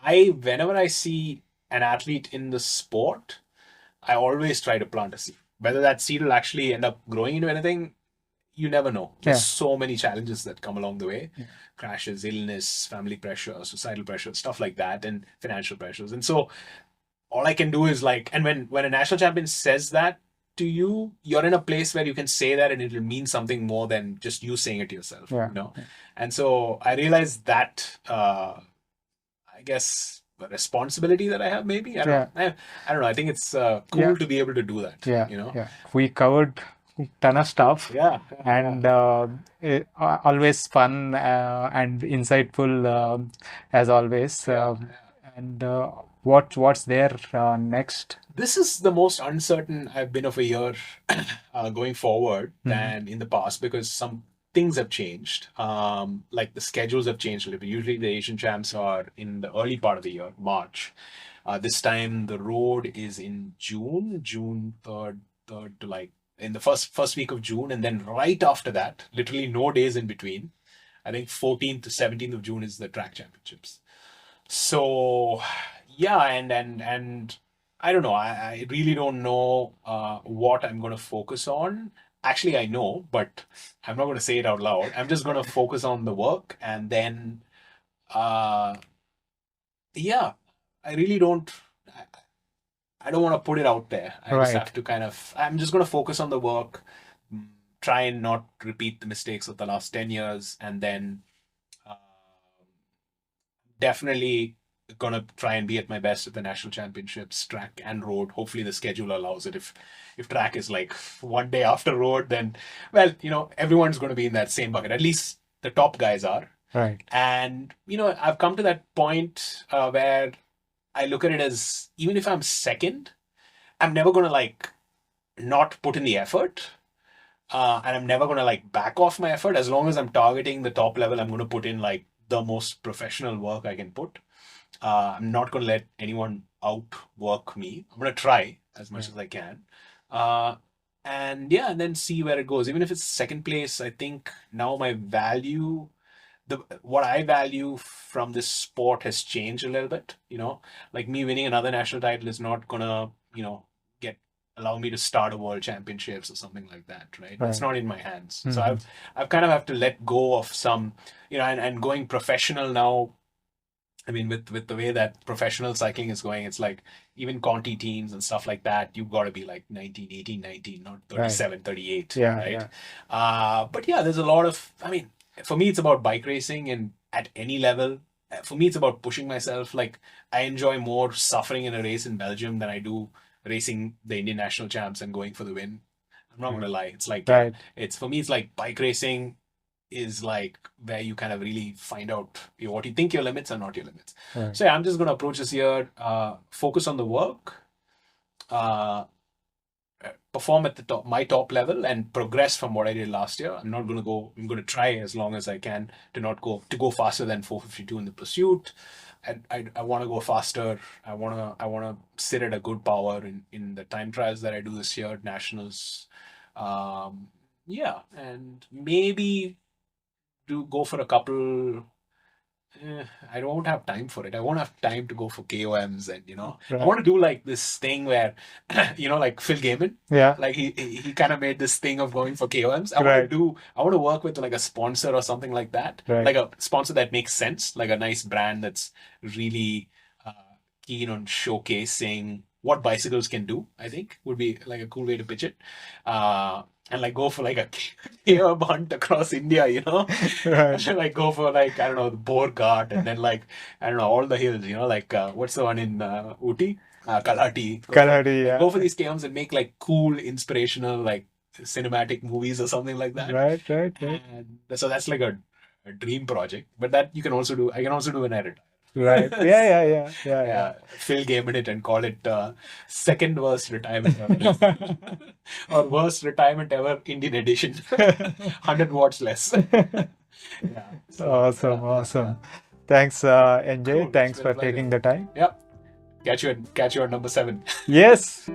whenever I see an athlete in the sport, I always try to plant a seed. Whether that seed will actually end up growing into anything, you never know. There's so many challenges that come along the way. Crashes, illness, family pressure, societal pressure, stuff like that, and financial pressures. And so all I can do is like, and when a national champion says that to you, you're in a place where you can say that and it'll mean something more than just you saying it to yourself. And so I realized that I guess the responsibility that I have, maybe I don't know. I think it's cool to be able to do that. We covered ton of stuff. And always fun and insightful as always. And what's there next? This is the most uncertain I've been of a year going forward than in the past, because some things have changed. Like the schedules have changed a little bit. Usually the Asian champs are in the early part of the year, March. This time the road is in June 3rd to like in the first week of June, and then right after that, literally no days in between, I think 14th to 17th of June is the track championships. So yeah, and I don't know. I really don't know what I'm going to focus on. Actually, I know, but I'm not going to say it out loud. I'm just going to focus on the work, and then yeah, I really don't. I don't want to put it out there. I just have to I'm just going to focus on the work, try and not repeat the mistakes of the last 10 years, and then definitely going to try and be at my best at the national championships, track and road. Hopefully the schedule allows it. If track is like one day after road, then, well, everyone's going to be in that same bucket. At least the top guys are. And, I've come to that point where I look at it as, even if I'm second, I'm never going to like not put in the effort. And I'm never going to like back off my effort. As long as I'm targeting the top level, I'm going to put in like the most professional work I can put. I'm not going to let anyone outwork me. I'm going to try as much as I can. And then see where it goes. Even if it's second place, I think now my value, what I value from this sport has changed a little bit. Like me winning another national title is not gonna, allow me to start a world championships or something like that, right? It's not in my hands. So I've kind of have to let go of some, and going professional now. I mean, with the way that professional cycling is going, it's like even Conti teams and stuff like that, you've got to be like 19, not 37, 38, right? But yeah, there's a lot of, for me, it's about bike racing, and at any level, for me, it's about pushing myself. Like, I enjoy more suffering in a race in Belgium than I do racing the Indian national champs and going for the win. I'm not going to lie. It's like, for me, it's like bike racing is like where you kind of really find out what you think your limits are not your limits. So yeah, I'm just going to approach this year, focus on the work, perform at my top level, and progress from what I did last year. I'm going to try as long as I can to go faster than 4:52 in the pursuit. I want to go faster. I want to sit at a good power in the time trials that I do this year, nationals. And maybe to go for a couple. I don't have time for it. I won't have time to go for KOMs, and I want to do like this thing where, like Phil Gaiman, like he kind of made this thing of going for KOMs. I want to work with like a sponsor or something like that, like a sponsor that makes sense, like a nice brand that's really keen on showcasing what bicycles can do. I think would be like a cool way to pitch it. And like go for like a KOM hunt across India, like go for like, I don't know, the Bor Ghat, and then like, I don't know, all the hills, like what's the one in Ooty? Kalhati. Go for these KOMs and make like cool, inspirational, like cinematic movies or something like that. Right. And so that's like a dream project, but that I can also do when I retire. Right. Yeah. Phil Gaiman it and call it second worst retirement ever. Or worst retirement ever Indian edition. 100 watts less. Awesome. Thanks, NJ. Cool. Thanks for taking the time. Yep. Catch you at number 7. Yes.